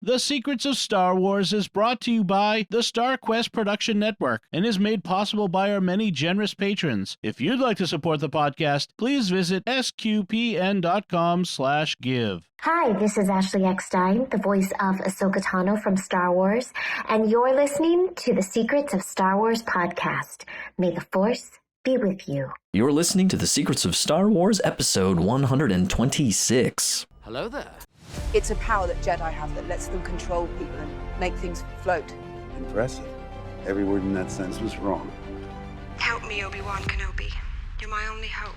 The Secrets of Star Wars is brought to you by the Star Quest Production Network and is made possible by our many generous patrons. If you'd like to support the podcast, please visit sqpn.com/give. Hi, this is Ashley Eckstein, the voice of Ahsoka Tano from Star Wars, and you're listening to the Secrets of Star Wars podcast. May the Force be with you. You're listening to the Secrets of Star Wars, episode 126. Hello there. It's a power that Jedi have that lets them control people and make things float. Impressive. Every word in that sentence was wrong. Help me, Obi-Wan Kenobi. You're my only hope.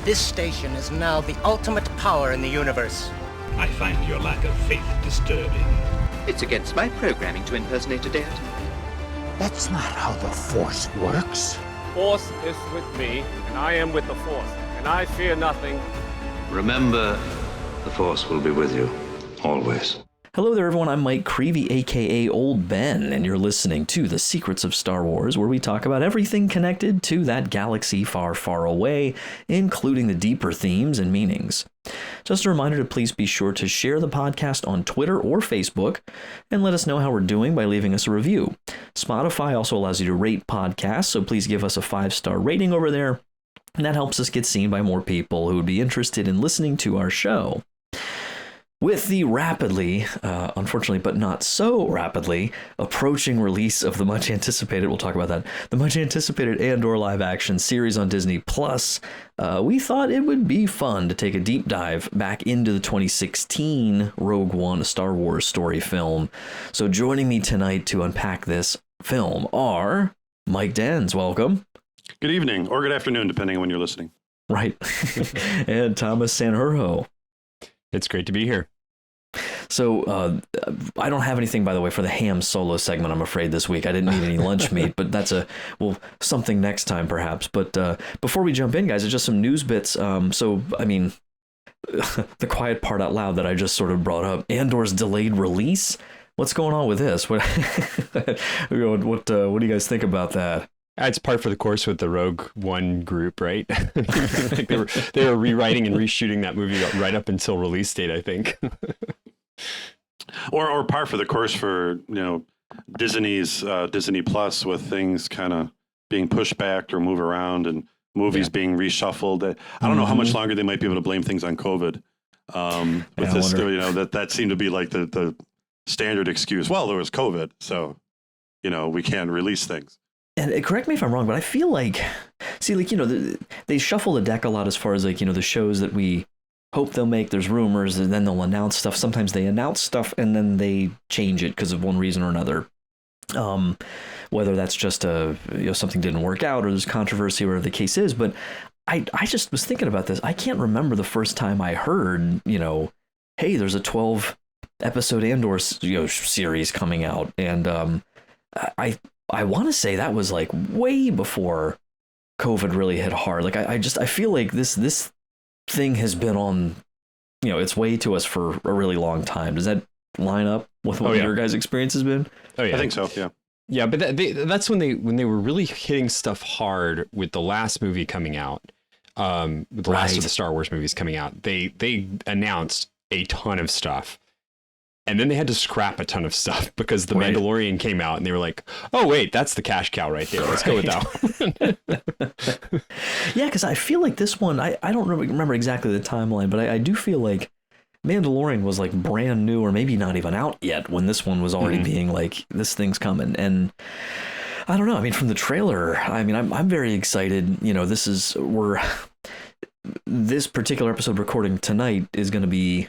This station is now the ultimate power in the universe. I find your lack of faith disturbing. It's against my programming to impersonate a deity. That's not how the Force works. Force is with me, and I am with the Force, and I fear nothing. Remember, the Force will be with you, always. Hello there, everyone. I'm Mike Creavey, a.k.a. Old Ben, and you're listening to The Secrets of Star Wars, where we talk about everything connected to that galaxy far, far away, including the deeper themes and meanings. Just a reminder to please be sure to share the podcast on Twitter or Facebook, and let us know how we're doing by leaving us a review. Spotify also allows you to rate podcasts, so please give us a 5-star rating over there, and that helps us get seen by more people who would be interested in listening to our show. With the rapidly, unfortunately, but not so rapidly, approaching release of the much-anticipated, we'll talk about that, the much-anticipated Andor live-action series on Disney+, we thought it would be fun to take a deep dive back into the 2016 Rogue One Star Wars story film. So joining me tonight to unpack this film are Mike Denz, welcome. Good evening, or good afternoon, depending on when you're listening. Right. And Thomas Sanjurjo. It's great to be here. So I don't have anything, by the way, for the ham solo segment, I'm afraid, this week. I didn't need any lunch meat, but that's something next time, perhaps. But before we jump in, guys, it's just some news bits. The quiet part out loud that I just sort of brought up, Andor's delayed release. What's going on with this? What do you guys think about that? It's par for the course with the Rogue One group, right? Like they were rewriting and reshooting that movie right up until release date, I think. or par for the course for Disney's Disney Plus, with things kind of being pushed back or move around and movies being reshuffled. I don't know how much longer they might be able to blame things on COVID. That seemed to be like the standard excuse. Well, there was COVID, so we can't release things. And correct me if I'm wrong, but I feel like, they shuffle the deck a lot as far as the shows that we hope they'll make. There's rumors, and then they'll announce stuff. Sometimes they announce stuff and then they change it because of one reason or another. Whether that's just something didn't work out or there's controversy, whatever the case is. But I just was thinking about this. I can't remember the first time I heard, hey, there's a 12-episode Andor series coming out, and I want to say that was like way before COVID really hit hard. Like I feel like this thing has been on, its way to us for a really long time. Does that line up with what your guys' experience has been? Oh yeah, I think so. Yeah. Yeah, but that's when they were really hitting stuff hard with the last movie coming out. With the last of the Star Wars movies coming out, they announced a ton of stuff. And then they had to scrap a ton of stuff because The Mandalorian came out and they were like, oh, wait, that's the cash cow right there. Let's go with that one. Yeah, because I feel like this one, I don't remember exactly the timeline, but I do feel like Mandalorian was like brand new or maybe not even out yet when this one was already being like, this thing's coming. And I don't know. I mean, from the trailer, I'm very excited. This particular episode recording tonight is going to be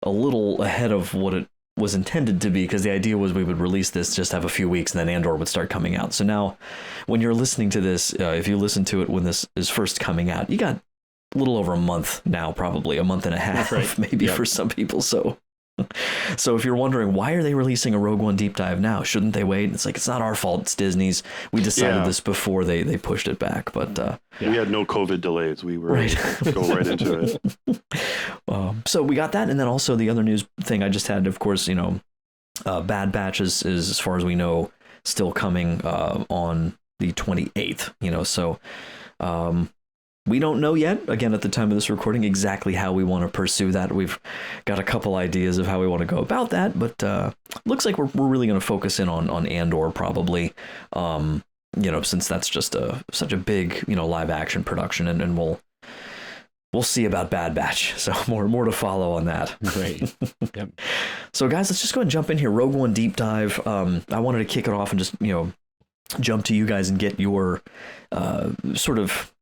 a little ahead of what it was intended to be, because the idea was we would release this, just have a few weeks, and then Andor would start coming out. So now, when you're listening to this, if you listen to it when this is first coming out, you got a little over a month now, probably a month and a half, maybe for some people. So if you're wondering, why are they releasing a Rogue One deep dive now? Shouldn't they wait? It's like, it's not our fault. It's Disney's. We decided this before they pushed it back. But we had no COVID delays. We were go right into it. So we got that. And then also the other news thing I just had, of course, Bad Batch is, as far as we know, still coming on the 28th. So We don't know yet, again, at the time of this recording, exactly how we want to pursue that. We've got a couple ideas of how we want to go about that, but looks like we're really going to focus in on Andor, probably, since that's just such a big, live action production, and we'll see about Bad Batch. So more to follow on that. Great. Yep. So guys, let's just go ahead and jump in here. Rogue One deep dive. I wanted to kick it off and just, jump to you guys and get your sort of...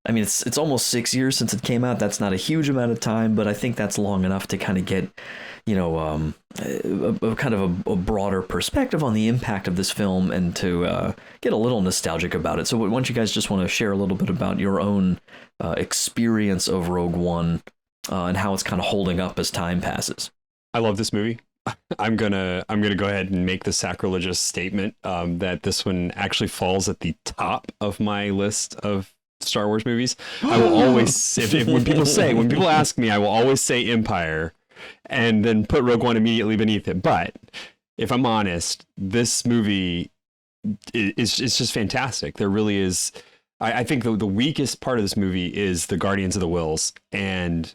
I mean, it's almost 6 years since it came out. That's not a huge amount of time, but I think that's long enough to kind of get, a broader perspective on the impact of this film and to get a little nostalgic about it. So why don't you guys just want to share a little bit about your own experience of Rogue One and how it's kind of holding up as time passes? I love this movie. I'm gonna go ahead and make the sacrilegious statement that this one actually falls at the top of my list of Star Wars movies. I will always, when people ask me, I will always say Empire and then put Rogue One immediately beneath it. But if I'm honest, this movie is just fantastic. There really is. I think the weakest part of this movie is the Guardians of the Whills, and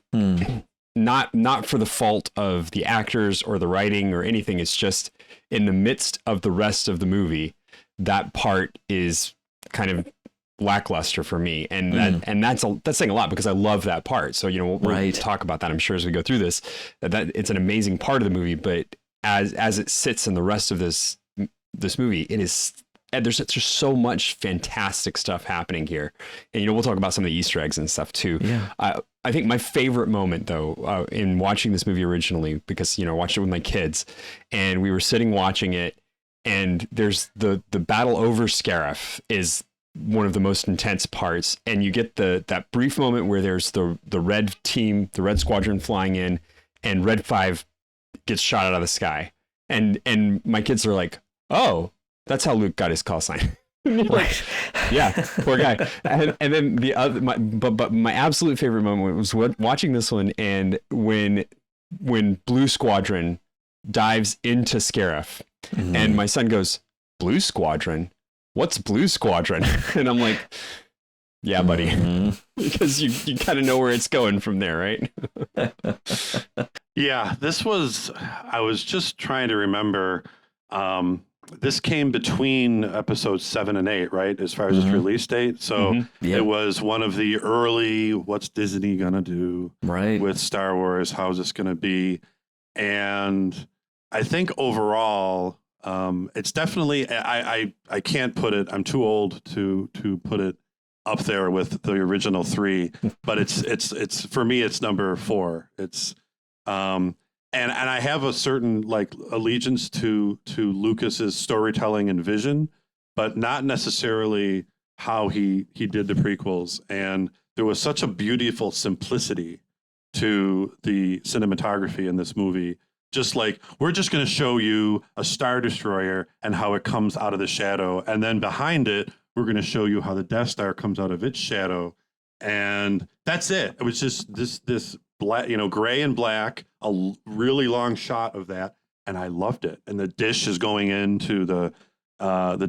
not for the fault of the actors or the writing or anything. It's just in the midst of the rest of the movie, that part is kind of lackluster for me, and that's saying a lot because I love that part. So we'll talk about that, I'm sure, as we go through this. That it's an amazing part of the movie, but as it sits in the rest of this movie, it is. And there's just so much fantastic stuff happening here, and we'll talk about some of the Easter eggs and stuff too. Yeah. I think my favorite moment though in watching this movie originally, because I watched it with my kids, and we were sitting watching it, and there's the battle over Scarif is one of the most intense parts, and you get that brief moment where there's the red team, the red squadron flying in, and Red 5 gets shot out of the sky, and my kids are like, oh, that's how Luke got his call sign. Like, yeah, poor guy. And then the other, but my absolute favorite moment was watching this one, and when Blue Squadron dives into Scarif, and my son goes, Blue Squadron? What's Blue Squadron? And I'm like, yeah, buddy, because you kind of know where it's going from there, right? Yeah, I was just trying to remember, this came between episodes 7 and 8, right? As far as its release date. So it was one of the early, what's Disney going to do with Star Wars? How's this going to be? And I think overall, it's definitely, I can't put it, I'm too old to put it up there with the original 3, but it's for me, it's number 4. It's, and I have a certain allegiance to Lucas's storytelling and vision, but not necessarily how he did the prequels. And there was such a beautiful simplicity to the cinematography in this movie. Just like, we're just going to show you a Star Destroyer and how it comes out of the shadow. And then behind it, we're going to show you how the Death Star comes out of its shadow. And that's it. It was just this black, gray and black, a really long shot of that. And I loved it. And the dish is going into the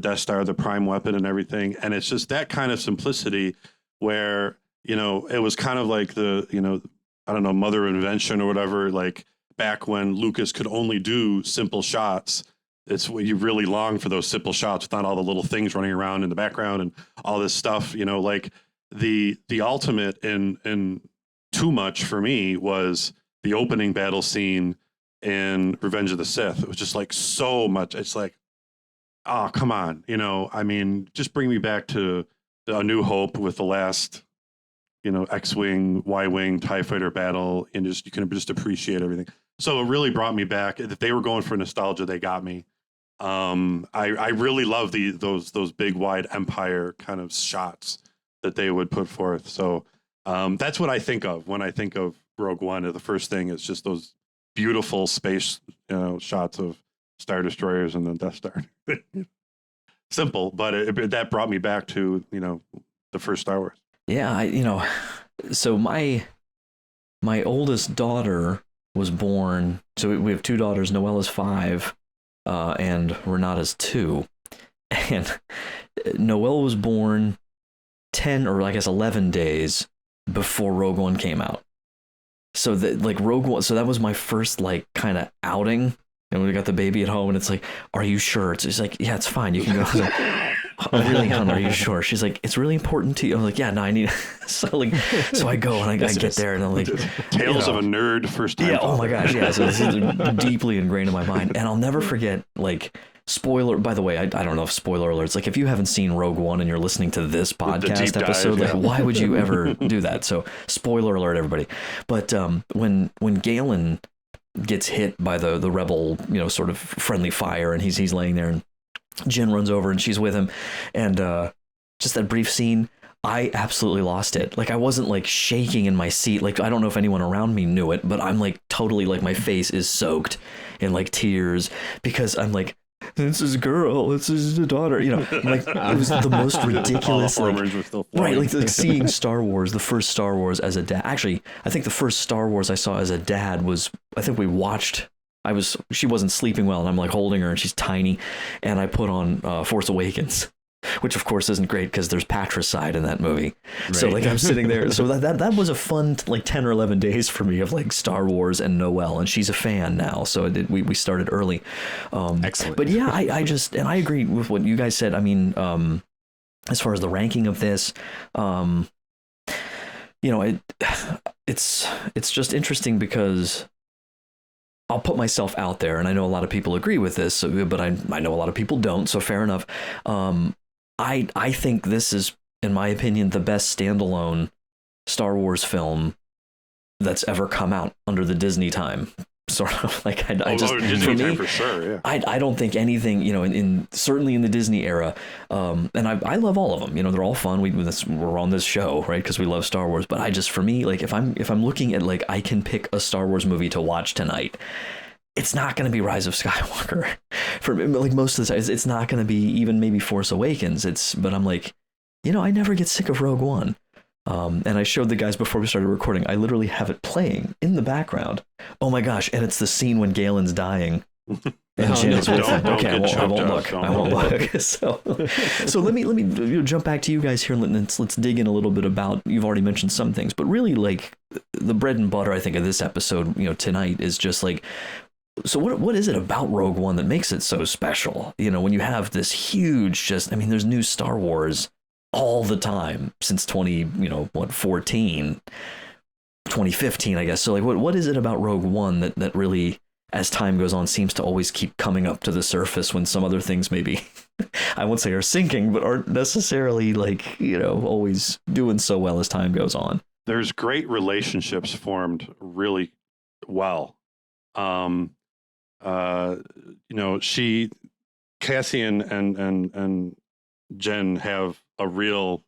Death Star, the prime weapon and everything. And it's just that kind of simplicity where, it was kind of like the, I don't know, mother of invention or whatever, like, back when Lucas could only do simple shots. It's when you really long for those simple shots without all the little things running around in the background and all this stuff, like the ultimate in too much for me was the opening battle scene in Revenge of the Sith. It was just like so much. It's like, oh, come on. I mean, just bring me back to A New Hope with the last, X-Wing, Y-Wing, TIE fighter battle, and you can just appreciate everything. So it really brought me back. If they were going for nostalgia, they got me. I really love those big wide Empire kind of shots that they would put forth. So that's what I think of when I think of Rogue One. The first thing is just those beautiful space shots of Star Destroyers and the Death Star. Simple, but that brought me back to the first Star Wars. Yeah, so my oldest daughter was born, so we have 2 daughters. Noella's 5 and Renata's 2, and Noelle was born 10 or I guess 11 days before Rogue One came out. So that like Rogue One, so that was my first like kind of outing. And we got the baby at home, and it's like, "Are you sure?" It's like, "Yeah, it's fine. You can go." I was like, "Oh, really, hon? Are you sure?" She's like, "It's really important to you." I'm like, "Yeah, no, I need." So I go and I get there, and I'm like, Tales of a nerd first time. Yeah. Oh my gosh. Yeah. So this is deeply ingrained in my mind, and I'll never forget. Like, spoiler. By the way, I don't know if spoiler alerts. Like, if you haven't seen Rogue One and you're listening to this podcast episode, like, why would you ever do that? So, spoiler alert, everybody. But when Galen gets hit by the rebel, sort of friendly fire, and he's laying there, and Jen runs over and she's with him, and just that brief scene, I absolutely lost it. Like, I wasn't like shaking in my seat. Like, I don't know if anyone around me knew it, but I'm like totally like my face is soaked in like tears because I'm like, this is a girl, this is a daughter, like it was the most ridiculous, like seeing Star Wars, the first Star Wars as a dad. Actually, I think the first Star Wars I saw as a dad was, I think we watched, she wasn't sleeping well, and I'm like holding her, and she's tiny, and I put on Force Awakens, which of course isn't great because there's patricide in that movie. Right. So like I'm sitting there. So that was a fun like 10 or 11 days for me of like Star Wars and Noelle, and she's a fan now. So we started early. Excellent. But yeah, I just, and I agree with what you guys said. I mean, as far as the ranking of this, it's just interesting because I'll put myself out there, and I know a lot of people agree with this, but I know a lot of people don't. So fair enough. I think this is, in my opinion, the best standalone Star Wars film that's ever come out under the Disney time. Sort of like Disney time for sure. Yeah. I don't think anything, in certainly in the Disney era, and I love all of them. They're all fun. We're on this show, right? Because we love Star Wars. But for me, like if I'm looking at like I can pick a Star Wars movie to watch tonight, it's not going to be Rise of Skywalker. For like most of the time, it's not going to be even maybe Force Awakens. But I'm like, I never get sick of Rogue One. And I showed the guys before we started recording. I literally have it playing in the background. Oh my gosh! And it's the scene when Galen's dying. And Jen is with him. Okay, I won't look. I won't look. So let me jump back to you guys here, and let's dig in a little bit about. You've already mentioned some things, but really like the bread and butter, I think, of this episode, tonight is just like. So what is it about Rogue One that makes it so special? When you have this huge, there's new Star Wars all the time since 2015, I guess. So like, what is it about Rogue One that really, as time goes on, seems to always keep coming up to the surface when some other things maybe, I won't say are sinking, but aren't necessarily like, always doing so well as time goes on? There's great relationships formed really well. Cassian and Jen have a real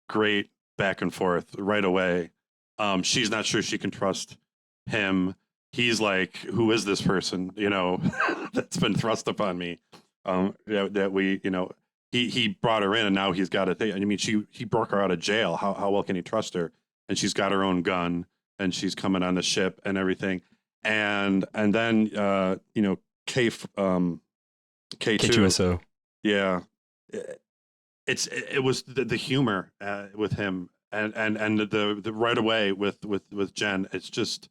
great back and forth right away. She's not sure she can trust him. He's like, who is this person, that's been thrust upon me? That we, he brought her in, and now he's got a thing. I mean, he broke her out of jail. How well can he trust her? And she's got her own gun, and she's coming on the ship and everything. And then K2SO. Yeah, it was the humor with him and the right away with Jen. It's just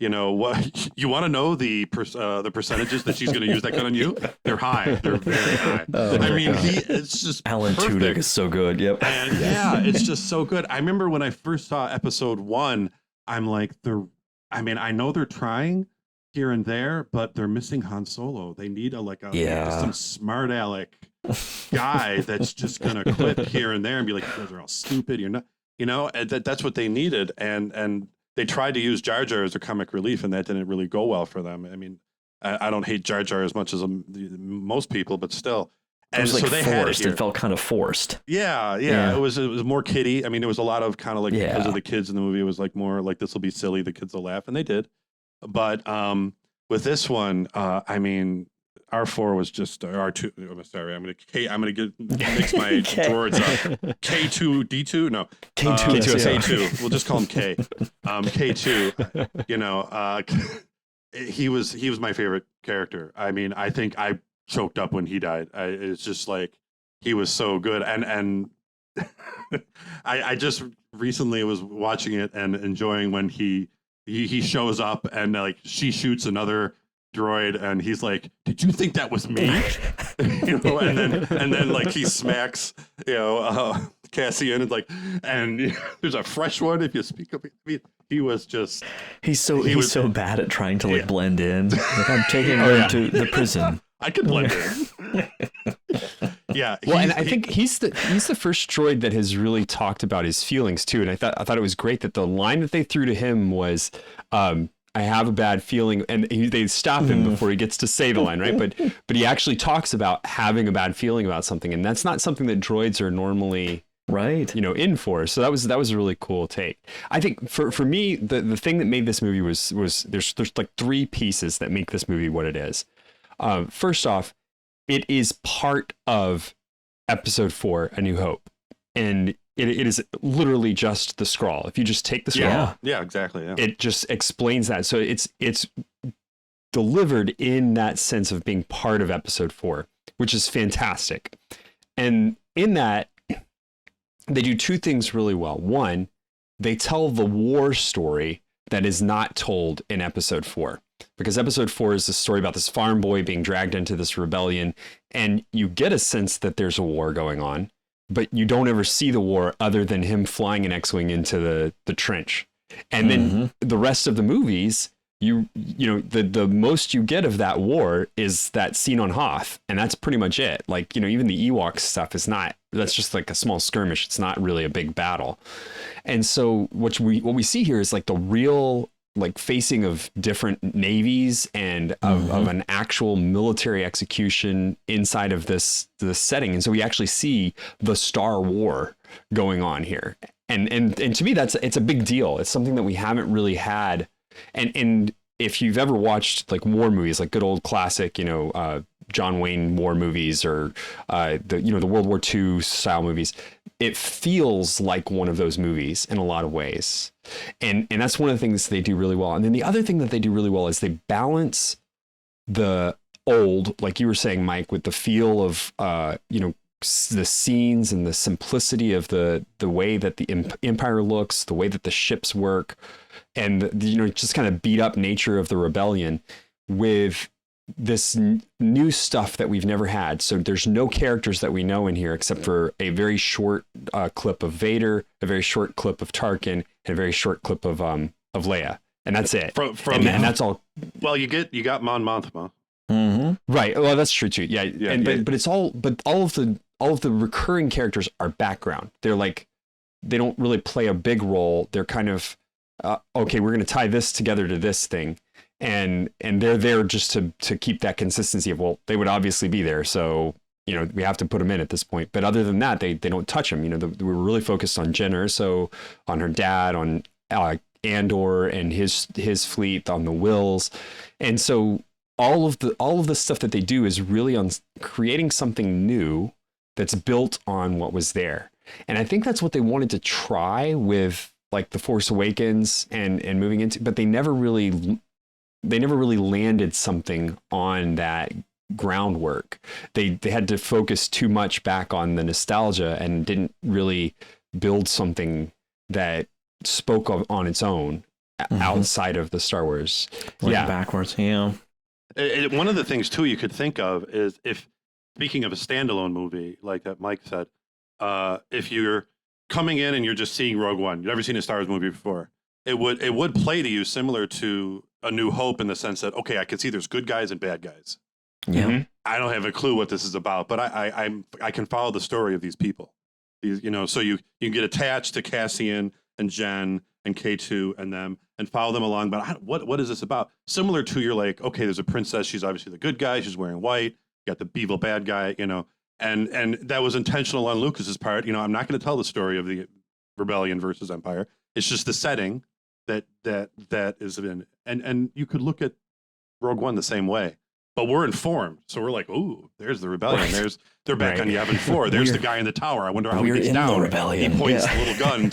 what you want to know the percentages that she's going to use that gun on you. They're high. They're very high. It's just Alan perfect. Tudyk is so good. Yep. And it's just so good. I remember when I first saw episode 1, I'm like I know they're trying here and there, but they're missing Han Solo. They need some smart aleck guy that's just gonna quit here and there and be like, you guys are all stupid. You're not, and that's what they needed. And they tried to use Jar Jar as a comic relief, and that didn't really go well for them. I mean, I don't hate Jar Jar as much as most people, but still. And it was like forced. It felt kind of forced. Yeah. It was more kiddie. I mean, there was a lot of kind of like because of the kids in the movie. It was like more like this will be silly. The kids will laugh, and they did. But with this one, R4 was just R2. I'm sorry. I'm gonna mix my drawers up. K2D2. No. K2. We'll just call him K. K2. He was my favorite character. I mean, I think I choked up when he died. It's just like he was so good, and I just recently was watching it and enjoying when he shows up and like she shoots another droid and he's like, "Did you think that was me?" and then like he smacks Cassian and like, and there's a fresh one if you speak of it. I mean, he was just he's so bad at trying to like blend in. Like, I'm taking him to the prison. I could blend in. Yeah. Well, and I think he's the first droid that has really talked about his feelings too. And I thought it was great that the line that they threw to him was, "I have a bad feeling," and they stop him before he gets to say the line, right? But he actually talks about having a bad feeling about something, and that's not something that droids are normally in for. So that was a really cool take. I think for me, the thing that made this movie was there's like three pieces that make this movie what it is. First off, it is part of Episode 4, A New Hope, and it is literally just the scroll. If you just take the scroll, yeah, exactly. Yeah. It just explains that. So it's delivered in that sense of being part of Episode 4, which is fantastic. And in that, they do two things really well. One, they tell the war story that is not told in Episode 4. Because Episode 4 is the story about this farm boy being dragged into this rebellion, and you get a sense that there's a war going on, but you don't ever see the war other than him flying an X-Wing into the trench. And then the rest of the movies, the most you get of that war is that scene on Hoth, and that's pretty much it. Like, even the Ewok stuff that's just like a small skirmish. It's not really a big battle. And so what we see here is like the real like facing of different navies and of an actual military execution inside of this setting. And so we actually see the Star War going on here. And to me, it's a big deal. It's something that we haven't really had. And if you've ever watched like war movies, like good old classic, John Wayne war movies or the World War II style movies, it feels like one of those movies in a lot of ways. And that's one of the things they do really well. And then the other thing that they do really well is they balance the old, like you were saying, Mike, with the feel of the scenes and the simplicity of the way that the Empire looks, the way that the ships work, and just kind of beat up nature of the rebellion with this new stuff that we've never had. So there's no characters that we know in here except for a very short clip of Vader, a very short clip of Tarkin, and a very short clip of Leia, and that's it. And that's all. Well, you got Mon Mothma. Right. Well, that's true too. Yeah. But all of the recurring characters are background. They're like, they don't really play a big role. They're kind of okay, we're going to tie this together to this thing. And they're there just to keep that consistency of, well, they would obviously be there. So, we have to put them in at this point. But other than that, they don't touch them. We're really focused on Jyn Erso, on her dad, on Andor and his fleet, on the Wills. And so all of the stuff that they do is really on creating something new that's built on what was there. And I think that's what they wanted to try with like The Force Awakens and moving into, but they never really landed something on that groundwork. They had to focus too much back on the nostalgia and didn't really build something that spoke on its own outside of the Star Wars. Backwards. Yeah. One of the things too you could think of is, if speaking of a standalone movie like that Mike said, if you're coming in and you're just seeing Rogue One, you've never seen a Star Wars movie before, it would play to you similar to A New Hope in the sense that, okay, I can see there's good guys and bad guys. Yeah. I don't have a clue what this is about, but I can follow the story of these people. So you get attached to Cassian and Jen and K2 and them and follow them along. But what is this about? Similar to, you're like, okay, there's a princess. She's obviously the good guy. She's wearing white. You got the evil bad guy, and that was intentional on Lucas's part. I'm not going to tell the story of the rebellion versus Empire. It's just the setting that is in, and you could look at Rogue One the same way, but we're informed, so we're like, ooh, there's the rebellion. Right. They're back on Yavin 4. There's the guy in the tower. I wonder how he gets down. The rebellion. He points the little gun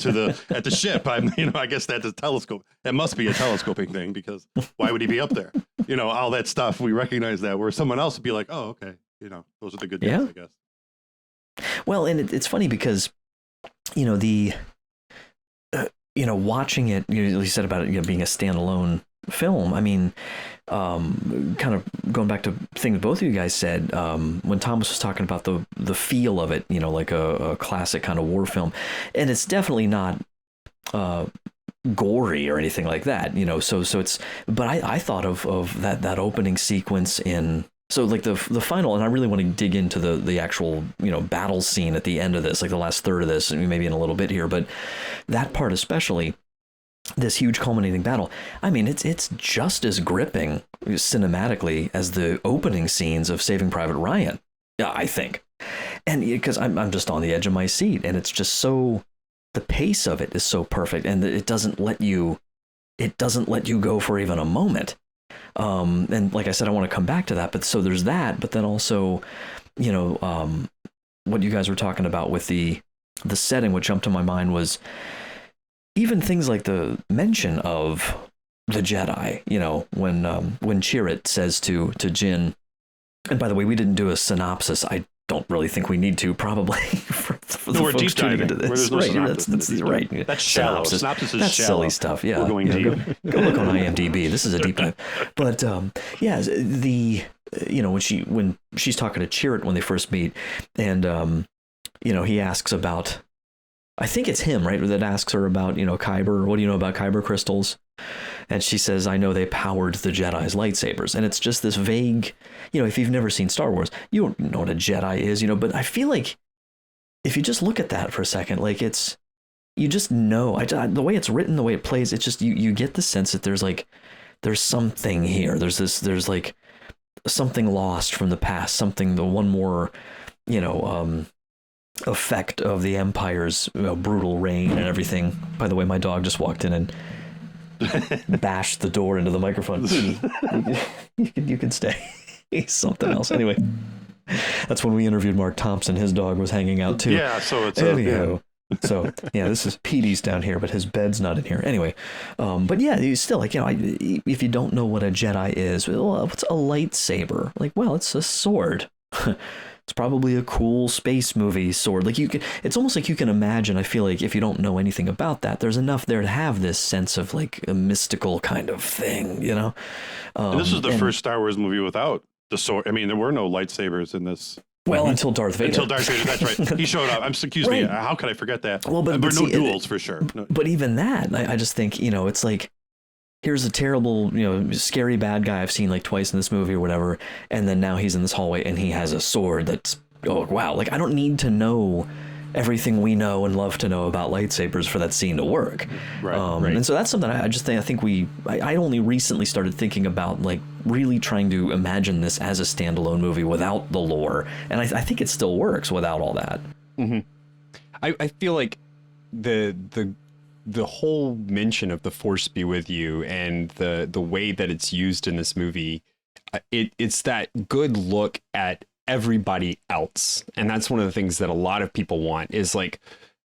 at the ship. I guess that's a telescope. It must be a telescoping thing, because why would he be up there? All that stuff. We recognize that, where someone else would be like, oh, okay, those are the good guys, I guess. Well, and it's funny because the watching it, you said about it being a standalone film. I mean, kind of going back to things both of you guys said, when Thomas was talking about the feel of it, like a classic kind of war film, and it's definitely not gory or anything like that, so it's, but I thought of that opening sequence in, so like the final, and I really want to dig into the actual battle scene at the end of this, like the last third of this, and maybe in a little bit here, but that part especially, this huge culminating battle. I mean, it's just as gripping cinematically as the opening scenes of Saving Private Ryan, I think. And because I'm just on the edge of my seat, and it's just so, the pace of it is so perfect, and it doesn't let you go for even a moment. And like I said, I want to come back to that, but so there's that, but then also, what you guys were talking about with the setting, what jumped to my mind was even things like the mention of the Jedi, when Chirrut says to Jyn, and by the way, we didn't do a synopsis. I don't really think we need to, probably, for the folks tuning into this. No right, that's right. That's shallow. Synopsis is that's shallow. Silly stuff. Yeah, we're going deep. Go look on IMDb. This is a deep dive. But when she's talking to Chirrut when they first meet, and he asks about, I think it's him, right, that asks her about, Kyber. What do you know about Kyber crystals? And she says, I know they powered the Jedi's lightsabers. And it's just this vague, if you've never seen Star Wars, you don't know what a Jedi is, but I feel like if you just look at that for a second, like you just know, the way it's written, the way it plays, it's just, you get the sense that there's something here. There's like something lost from the past, the one more, effect of the Empire's brutal reign and everything. By the way, my dog just walked in and bashed the door into the microphone. You can stay. He's something else. Anyway, that's when we interviewed Mark Thompson. His dog was hanging out too. Yeah, so it's anyhow. So yeah, this is Petey's down here, but his bed's not in here. Anyway, but yeah, you still if you don't know what a Jedi is, well, what's a lightsaber? Like, well, it's a sword. It's probably a cool space movie sword. Like it's almost like you can imagine. I feel like if you don't know anything about that, there's enough there to have this sense of like a mystical kind of thing, And this is the first Star Wars movie without the sword. I mean, there were no lightsabers in this. Well, until Darth Vader. That's right. He showed up. Excuse me. How could I forget that? Well, but no see, duels for sure. No. But even that, I just think, it's like, here's a terrible, scary bad guy I've seen like twice in this movie or whatever, and then now he's in this hallway and he has a sword that's, oh wow, like I don't need to know everything we know and love to know about lightsabers for that scene to work. Right. And so that's something I only recently started thinking about, like really trying to imagine this as a standalone movie without the lore, and I think it still works without all that. Mm-hmm. I feel like the whole mention of the Force be with you and the way that it's used in this movie, it's that good look at everybody else. And that's one of the things that a lot of people want is like,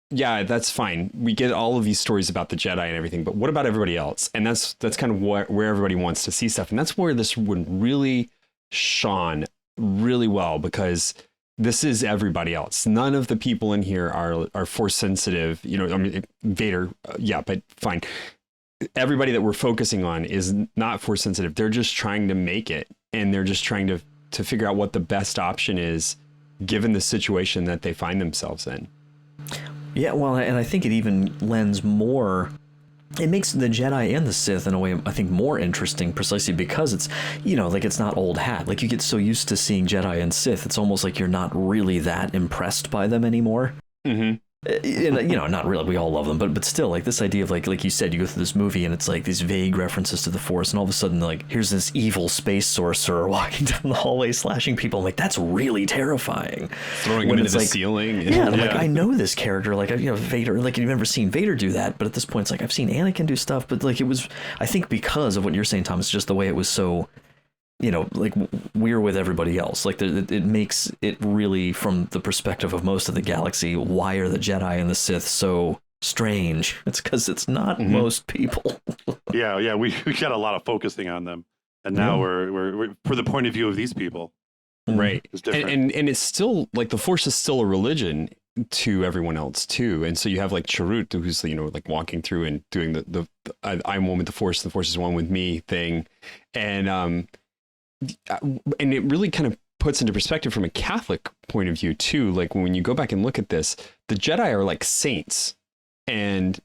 yeah, that's fine. We get all of these stories about the Jedi and everything, but what about everybody else? And that's kind of where everybody wants to see stuff. And that's where this would really shone really well, because this is everybody else. None of the people in here are Force sensitive. I mean, Vader, yeah, but fine. Everybody that we're focusing on is not Force sensitive. They're just trying to make it, and they're just trying to figure out what the best option is given the situation that they find themselves in. Yeah, well, and I think it even lends more. It makes the Jedi and the Sith in a way, I think, more interesting precisely because it's, like it's not old hat. Like you get so used to seeing Jedi and Sith, it's almost like you're not really that impressed by them anymore. Mm-hmm. Not really. We all love them, but still, like this idea of like you said, you go through this movie and it's like these vague references to the Force, and all of a sudden, like here's this evil space sorcerer walking down the hallway, slashing people. I'm like, that's really terrifying. Throwing them into the ceiling. Yeah, like I know this character, like Vader. Like you've never seen Vader do that, but at this point, it's like I've seen Anakin do stuff, but like it was, I think, because of what you're saying, Thomas, just the way it was so. Like we're with everybody else. Like it makes it really, from the perspective of most of the galaxy, why are the Jedi and the Sith so strange? It's because it's not most people. yeah, we got a lot of focusing on them, and now we're for the point of view of these people, right? It's different. And it's still like the Force is still a religion to everyone else too. And so you have like Chirrut, who's, you know, like walking through and doing the I'm one with the Force is one with me thing. And it really kind of puts into perspective from a Catholic point of view too. Like when you go back and look at this, the Jedi are like saints, and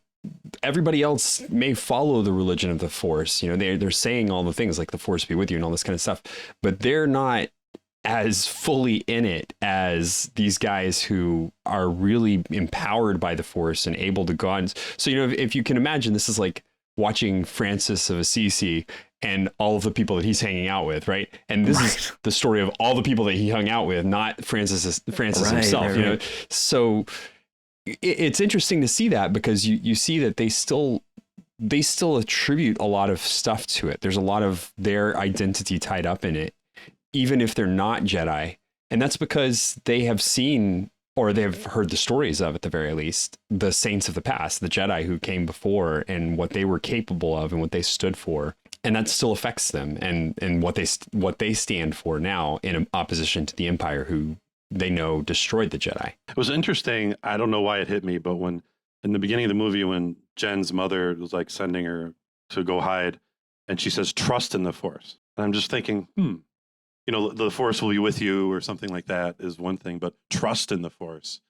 everybody else may follow the religion of the Force. You know, they're saying all the things like the Force be with you and all this kind of stuff, but they're not as fully in it as these guys who are really empowered by the Force and able to go on. So, you know, if you can imagine, this is like watching Francis of Assisi and all of the people that he's hanging out with, right? And this is the story of all the people that he hung out with, not Francis himself, you know? So it's interesting to see that, because you see that they still attribute a lot of stuff to it. There's a lot of their identity tied up in it, even if they're not Jedi. And that's because they have seen, or they've heard the stories of, at the very least, the saints of the past, the Jedi who came before, and what they were capable of and what they stood for. And that still affects them and what they stand for now, in opposition to the Empire, who they know destroyed the Jedi. It was interesting. I don't know why it hit me, but when in the beginning of the movie, when Jen's mother was like sending her to go hide, and she says, "Trust in the Force." And I'm just thinking, you know, the Force will be with you or something like that is one thing, but trust in the Force.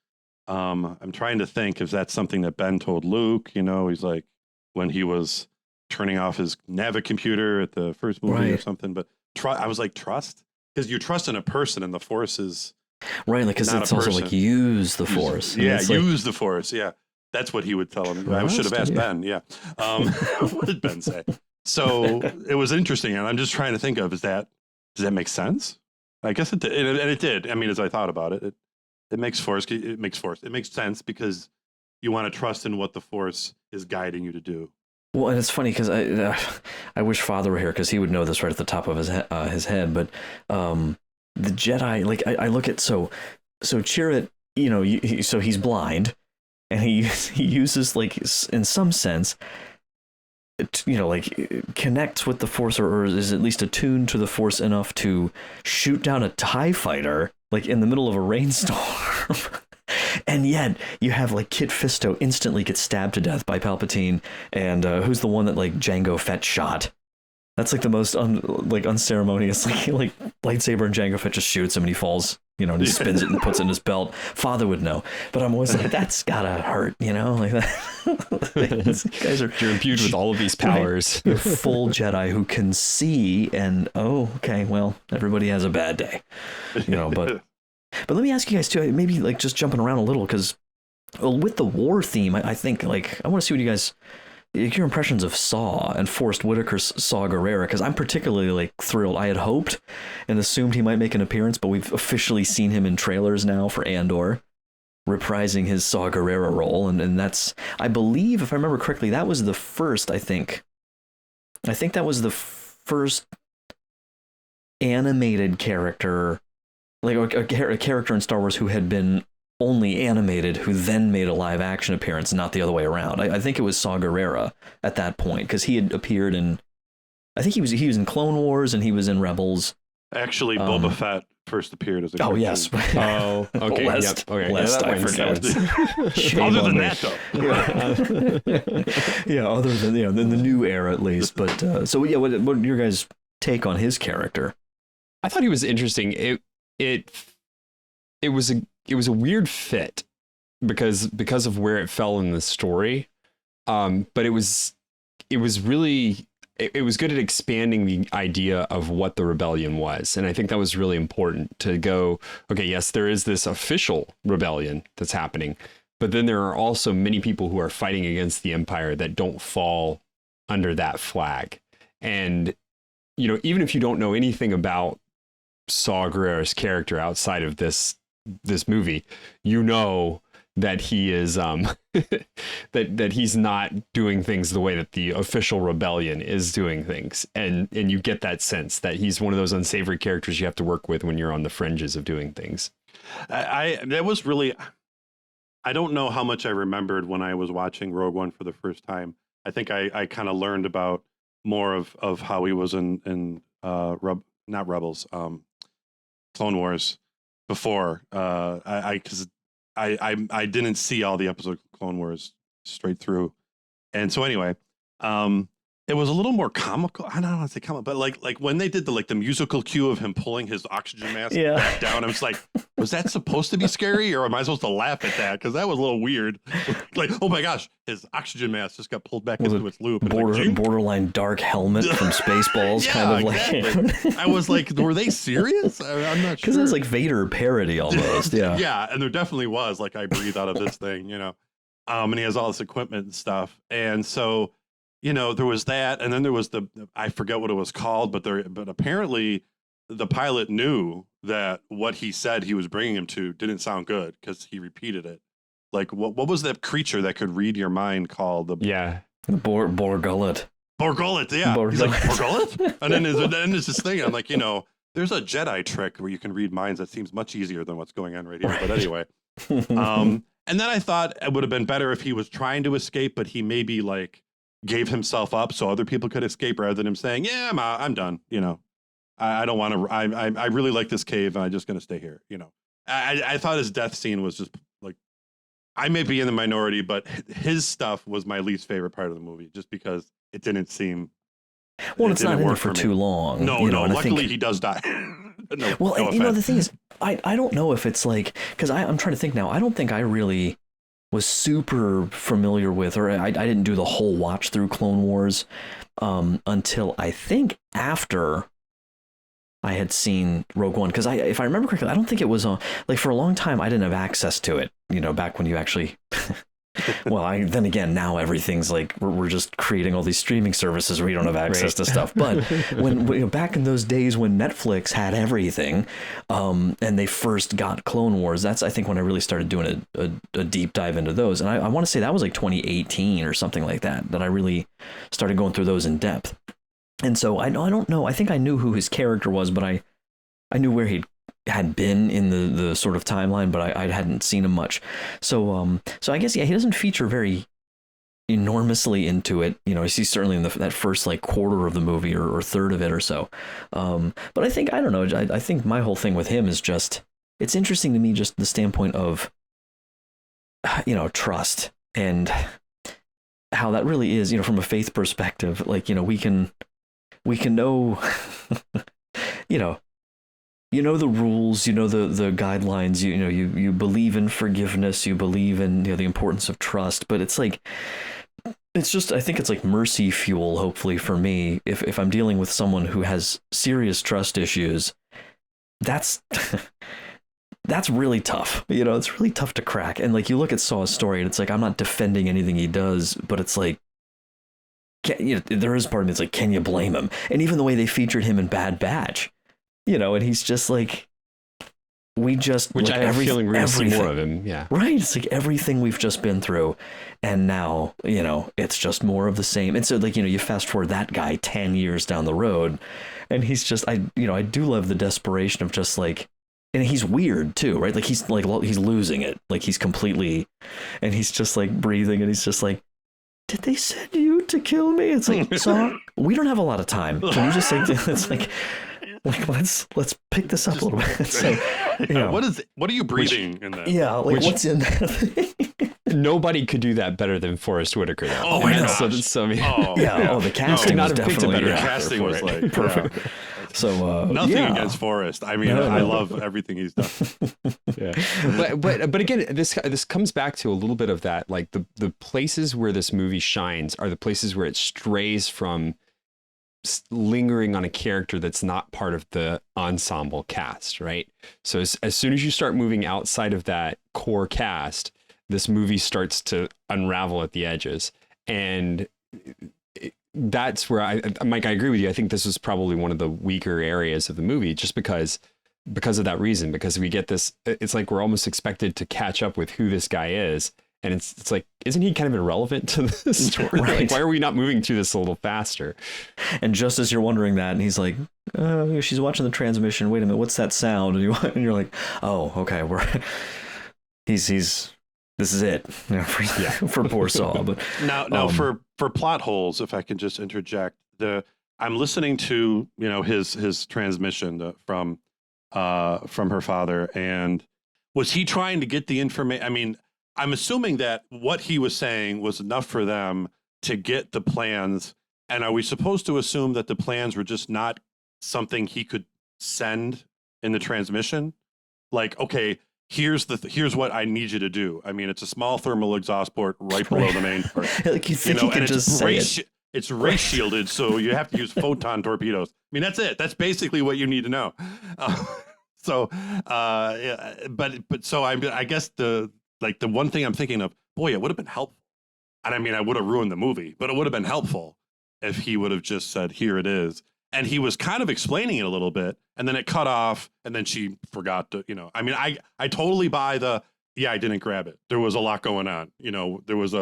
I'm trying to think if that's something that Ben told Luke. You know, he's like, when he was turning off his Navi computer at the first movie or something. But I was like, trust? Because you trust in a person, and the Force is right. Like, because it's also like, use the Force. Use the Force. Yeah. That's what he would tell him. I should have asked Ben. Yeah. What did Ben say? So it was interesting. And I'm just trying to think of, does that make sense? I guess it did. And it did. I mean, as I thought about it, it makes sense, because you want to trust in what the Force is guiding you to do. Well, and it's funny because I wish Father were here, because he would know this right at the top of his head. But the Jedi, like I look at so Chirrut, you know, so he's blind, and he uses, like, in some sense, you know, like, connects with the Force, or is at least attuned to the Force enough to shoot down a TIE fighter, like, in the middle of a rainstorm. And yet you have, like, Kit Fisto instantly gets stabbed to death by Palpatine, and who's the one that, like, Jango Fett shot? That's like the most unceremonious, like lightsaber, and Jango Fett just shoots him and he falls, you know, and he spins it and puts it in his belt. Father would know, but I'm always like, that's gotta hurt, you know, like that. These guys you're imbued with all of these powers. You're full Jedi who can see, and okay, well, everybody has a bad day, you know, but let me ask you guys too, maybe like just jumping around a little, because with the war theme, I think, like, I want to see what you guys, your impressions of Saw and Forrest Whitaker's Saw Gerrera, because I'm particularly, like, thrilled. I had hoped and assumed he might make an appearance, but we've officially seen him in trailers now for Andor, reprising his Saw Gerrera role, and that's, I believe, if I remember correctly, that was the first, I think that was the first animated character, like a character in Star Wars who had been only animated, who then made a live action appearance, not the other way around. I think it was Saw Gerrera at that point, because he had appeared in, I think he was in Clone Wars, and he was in Rebels. Actually, Boba Fett first appeared as a cartoon. Oh, yes. Oh, okay. Lest I forget. Other than that, though. Yeah, other than, you know, in the new era at least. But so yeah, what your guys' take on his character? I thought he was interesting. It was a weird fit because of where it fell in the story. But it was really good at expanding the idea of what the rebellion was. And I think that was really important to go, okay, yes, there is this official rebellion that's happening, but then there are also many people who are fighting against the Empire that don't fall under that flag. And, you know, even if you don't know anything about Saw Gerrera's character outside of this movie, you know that he is that he's not doing things the way that the official rebellion is doing things, and you get that sense that he's one of those unsavory characters you have to work with when you're on the fringes of doing things. That was really, I don't know how much I remembered when I was watching Rogue One for the first time. I think I kind of learned about more of how he was in not Rebels, Clone Wars before. Because I didn't see all the episodes of Clone Wars straight through, and so anyway, it was a little more comical. I don't want to say comical, but like when they did the musical cue of him pulling his oxygen mask back down, I was like, was that supposed to be scary, or am I supposed to laugh at that? Because that was a little weird. Like, oh my gosh, his oxygen mask just got pulled back into its loop. Borderline dark helmet from Spaceballs, kind of exactly. I was like, were they serious? I'm not sure. Because it's like Vader parody almost. Yeah. Yeah, and there definitely was. Like, I breathe out of this thing, and he has all this equipment and stuff, and so. There was that, and then there was I forget what it was called, but apparently the pilot knew that what he said he was bringing him to didn't sound good because he repeated it. Like, what was that creature that could read your mind called? The Borgullet. Borgullet, yeah. He's like, Borgullet? And then there's this thing, I'm like, there's a Jedi trick where you can read minds that seems much easier than what's going on right here. But anyway. And then I thought it would have been better if he was trying to escape, but he maybe gave himself up so other people could escape rather than him saying, yeah, I'm done. I don't want to, I really like this cave and I'm just going to stay here. I thought his death scene was just like, I may be in the minority, but his stuff was my least favorite part of the movie just because it didn't seem. Well, it's not in it for too long. No. Luckily he does die. The thing is, I don't know if it's because I'm trying to think now. I don't think I really was super familiar with, or I didn't do the whole watch through Clone Wars until I think after I had seen Rogue One. Because if I remember correctly, I don't think it was on, for a long time I didn't have access to it, back when you actually... Well, then again, now everything's we're just creating all these streaming services where you don't have access to stuff. But when back in those days when Netflix had everything, and they first got Clone Wars, that's I think when I really started doing a deep dive into those. And I want to say that was 2018 or something like that I really started going through those in depth. And so I don't know. I think I knew who his character was, but I knew where he had been in the sort of timeline, but I hadn't seen him much. So I guess, he doesn't feature very enormously into it. He's certainly in that first quarter of the movie or third of it or so. But I think, I don't know, I think my whole thing with him is just, it's interesting to me, just the standpoint of, trust and how that really is, from a faith perspective, we can know, the rules, the guidelines, you believe in forgiveness, you believe in the importance of trust, but it's just, I think it's mercy fuel, hopefully for me, if I'm dealing with someone who has serious trust issues, that's really tough. It's really tough to crack. And you look at Saw's story and it's I'm not defending anything he does, but it's there is part of me, it's can you blame him? And even the way they featured him in Bad Batch, and he's just which I have a feeling we're going to see more of him. Yeah. Right. It's everything we've just been through. And now, it's just more of the same. And so you fast forward that guy 10 years down the road and he's just, I do love the desperation of just and he's weird too, right? He's he's losing it. He's completely, and he's just breathing and he's just did they send you to kill me? It's Saw, we don't have a lot of time. Can you just say, it's let's pick this up a little bit. So, what are you breathing in that? Yeah, what's in that? Nobody could do that better than Forrest Whitaker. Though. Oh my gosh! The casting was definitely the casting was perfect. Yeah. So nothing against Forrest. I mean, I love everything he's done. Yeah, but again, this comes back to a little bit of that. The places where this movie shines are the places where it strays from lingering on a character that's not part of the ensemble cast, right? So as soon as you start moving outside of that core cast, this movie starts to unravel at the edges. And that's where Mike, I agree with you. I think this was probably one of the weaker areas of the movie, just because of that reason, because we get this, it's we're almost expected to catch up with who this guy is. And it's isn't he kind of irrelevant to the story? Right. Why are we not moving through this a little faster? And just as you're wondering that, and he's she's watching the transmission. Wait a minute, what's that sound? And you're like, oh, okay, this is it for poor Saw. But now for plot holes, if I can just interject, I'm listening to his transmission from her father, and was he trying to get the information? I mean, I'm assuming that what he was saying was enough for them to get the plans. And are we supposed to assume that the plans were just not something he could send in the transmission? Like, okay, here's what I need you to do. I mean, it's a small thermal exhaust port right below the main port. Like you think you can just say it. It's ray shielded, so you have to use photon torpedoes. I mean, that's it. That's basically what you need to know. So I guess the one thing I'm thinking of, boy, it would have been helpful. And I mean, I would have ruined the movie, but it would have been helpful if he would have just said, here it is. And he was kind of explaining it a little bit, and then it cut off, and then she forgot to, I mean, I totally buy I didn't grab it. There was a lot going on. There was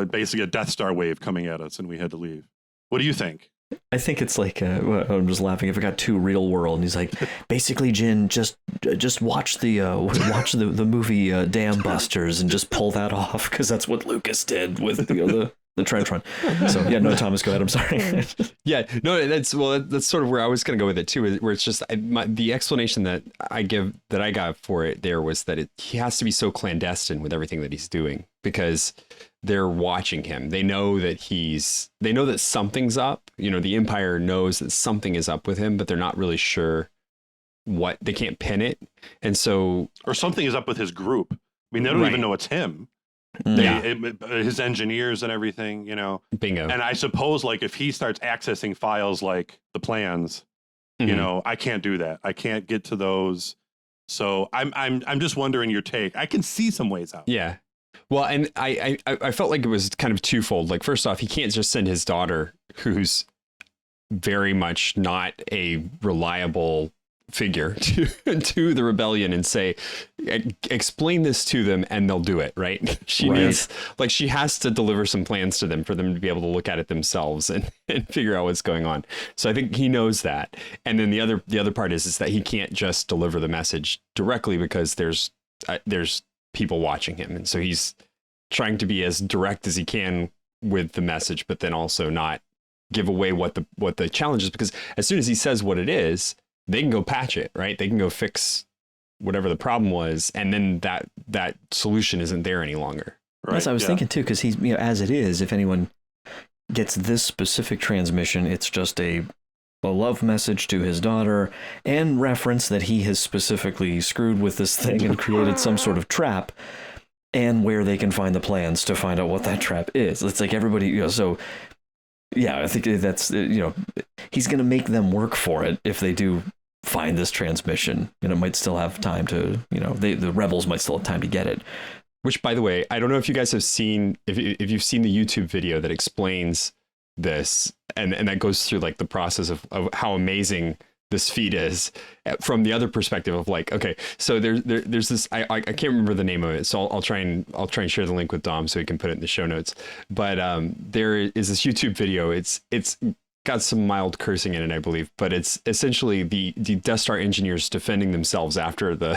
basically a Death Star wave coming at us, and we had to leave. What do you think? I think it's like I'm just laughing. If it got too real world, and he's like, basically, Jin, just watch the movie Dam Busters and just pull that off, because that's what Lucas did with the trench run. So yeah, no, Thomas, go ahead. I'm sorry. Yeah, no, that's sort of where I was going to go with it too, where it's just the explanation that I got for it there was that he has to be so clandestine with everything that he's doing, because they're watching him. They know that something's up. The Empire knows that something is up with him, but they're not really sure what. They can't pin it, and so or something is up with his group. I mean, they don't even know it's him. His engineers and everything, Bingo. And I suppose, like, if he starts accessing files like the plans, I can't do that. I can't get to those. So I'm just wondering your take. I can see some ways out. Yeah. Well, and I felt like it was kind of twofold. Like, first off, he can't just send his daughter, who's very much not a reliable figure, to the rebellion and say, explain this to them and they'll do it, right? She needs, like, she has to deliver some plans to them for them to be able to look at it themselves and figure out what's going on. So I think he knows that. And then the other part is that he can't just deliver the message directly, because there's people watching him, and so he's trying to be as direct as he can with the message, but then also not give away what the challenge is, because as soon as he says what it is, they can go patch it, right? They can go fix whatever the problem was, and then that solution isn't there any longer. Right? Yes, I was thinking too, because he's, as it is, if anyone gets this specific transmission, it's just a love message to his daughter and reference that he has specifically screwed with this thing and created some sort of trap, and where they can find the plans to find out what that trap is. It's like everybody, so yeah, I think that's, he's going to make them work for it if they do find this transmission, and it might still have time to, the rebels might still have time to get it. Which, by the way, I don't know if you guys have seen, if you've seen the YouTube video that explains this, and that goes through like the process of how amazing this feat is from the other perspective of like, okay, so there's this, I can't remember the name of it, so I'll try and share the link with Dom so he can put it in the show notes. But there is this YouTube video. It's got some mild cursing in it, I believe, but it's essentially the Death Star engineers defending themselves after the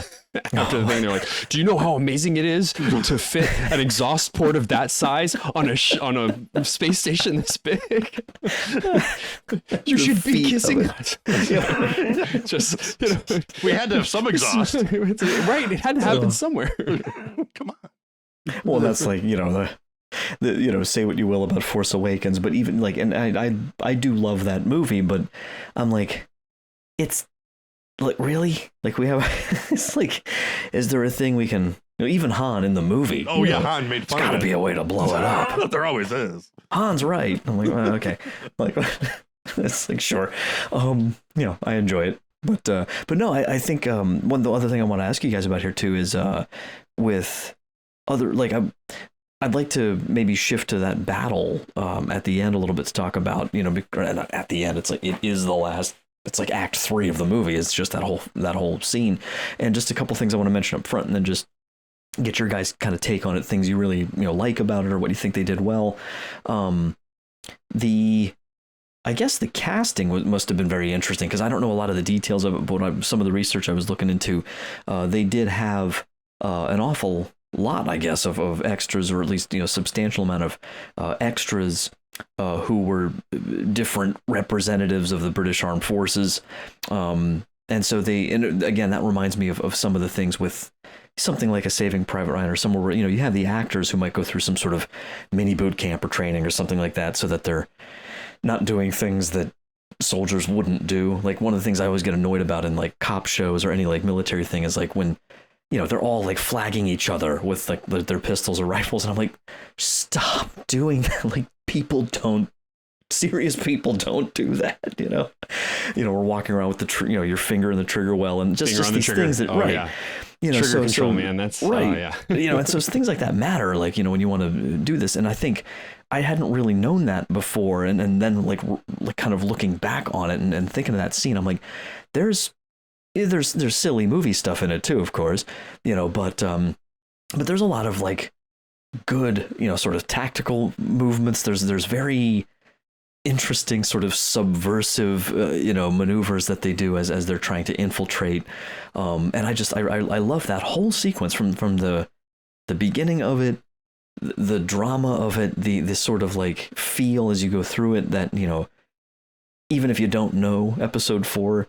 thing. They're like, do you know how amazing it is to fit an exhaust port of that size on a space station this big? You should be kissing us. Just, we had to have some exhaust. Right, it had to happen somewhere. Come on. Well, that's like, the say what you will about Force Awakens, but even like, and I do love that movie, but I'm like, it's like, really, like, we have it's like, is there a thing we can, even Han in the movie, Han made fun of it. There's gotta be a way to blow it up. There always is. Han's right. I'm like, well, okay, like, it's like, sure, I enjoy it, but no, I think the other thing I want to ask you guys about here too is with other, like, I'd like to maybe shift to that battle at the end a little bit to talk about, not at the end, it's like, it is the last, it's like Act 3 of the movie. It's just that whole scene, and just a couple things I want to mention up front, and then just get your guys' kind of take on it, things you really like about it, or what you think they did well. I guess the casting must have been very interesting, because I don't know a lot of the details of it, but some of the research I was looking into, they did have an awful lot, I guess, of extras, or at least substantial amount of extras who were different representatives of the British Armed Forces, and so again, that reminds me of some of the things with something like a Saving Private Ryan or somewhere where, you know, you have the actors who might go through some sort of mini boot camp or training or something like that, so that they're not doing things that soldiers wouldn't do. Like, one of the things I always get annoyed about in like cop shows or any like military thing is like when, you know, they're all like flagging each other with like their pistols or rifles, and I'm like, stop doing that. Like, serious people don't do that, you know. We're walking around with the your finger in the trigger well, and just these things that right. You know, trigger control, man. That's right. And so things like that matter. Like, you know, when you want to do this, and I think I hadn't really known that before, and then like kind of looking back on it and thinking of that scene, I'm like, there's silly movie stuff in it too, of course, you know, but there's a lot of like good, you know, sort of tactical movements. There's very interesting sort of subversive, you know, maneuvers that they do as they're trying to infiltrate. And I love that whole sequence from the beginning of it, the drama of it, the sort of like feel as you go through it, that, you know, even if you don't know episode 4,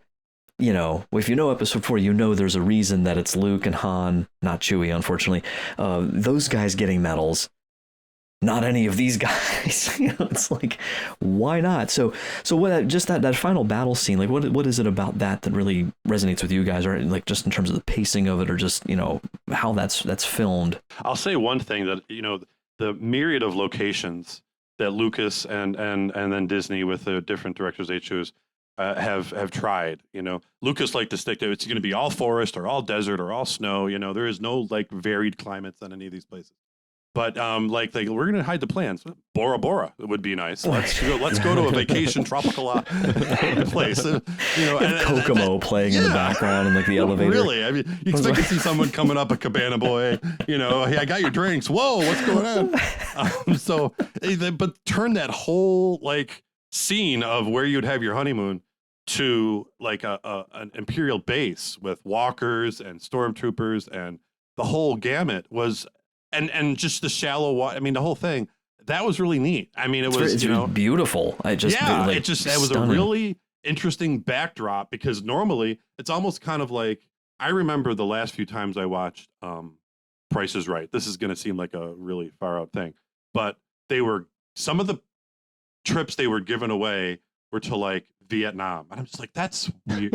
you know, if you know episode 4, you know there's a reason that it's Luke and Han, not Chewie, unfortunately, those guys getting medals, not any of these guys. You know, it's like, why not? So what? Just that final battle scene, like what is it about that really resonates with you guys, or like just in terms of the pacing of it, or just, you know, how that's filmed? I'll say one thing, that, you know, the myriad of locations that Lucas and then Disney with the different directors they choose have tried. You know, Lucas liked to stick to, it's going to be all forest or all desert or all snow. You know, there is no like varied climates on any of these places. But like we're going to hide the plans. Bora Bora would be nice. Let's go to a vacation tropical place. You know, and Kokomo playing in the background and like the elevator. Really, I mean, you expect to see someone coming up a Cabana Boy. You know, hey, I got your drinks. Whoa, what's going on? But turn that whole like scene of where you'd have your honeymoon to like an Imperial base with walkers and stormtroopers, and the whole gamut was. And just the shallow water. I mean, the whole thing, that was really neat. I mean, it was beautiful. That was a really interesting backdrop, because normally it's almost kind of like, I remember the last few times I watched Price is Right. This is going to seem like a really far out thing, but some of the trips they were giving away were to like Vietnam, and I'm just like, that's weird.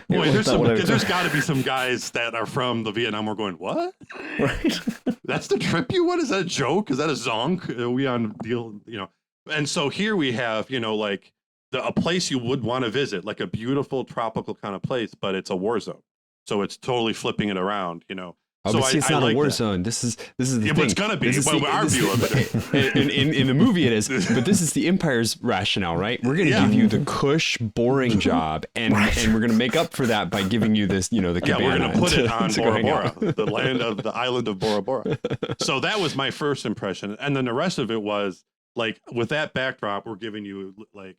There's got to be some guys that are from the Vietnam War going, what? Right. That's the trip you want? Is that a joke? Is that a zonk? Are we on deal? You know. And so here we have, you know, like a place you would want to visit, like a beautiful tropical kind of place, but it's a war zone. So it's totally flipping it around, you know. Oh, so but see, it's not a war that. zone. This is the thing. It's gonna be. Our view of it. In the movie, it is. But this is the Empire's rationale, right? We're going to give you the cush, boring job, and we're going to make up for that by giving you this, you know, the cabana. Yeah, we're going to put it on Bora Bora, the island of Bora Bora. So that was my first impression, and then the rest of it was like, with that backdrop, we're giving you like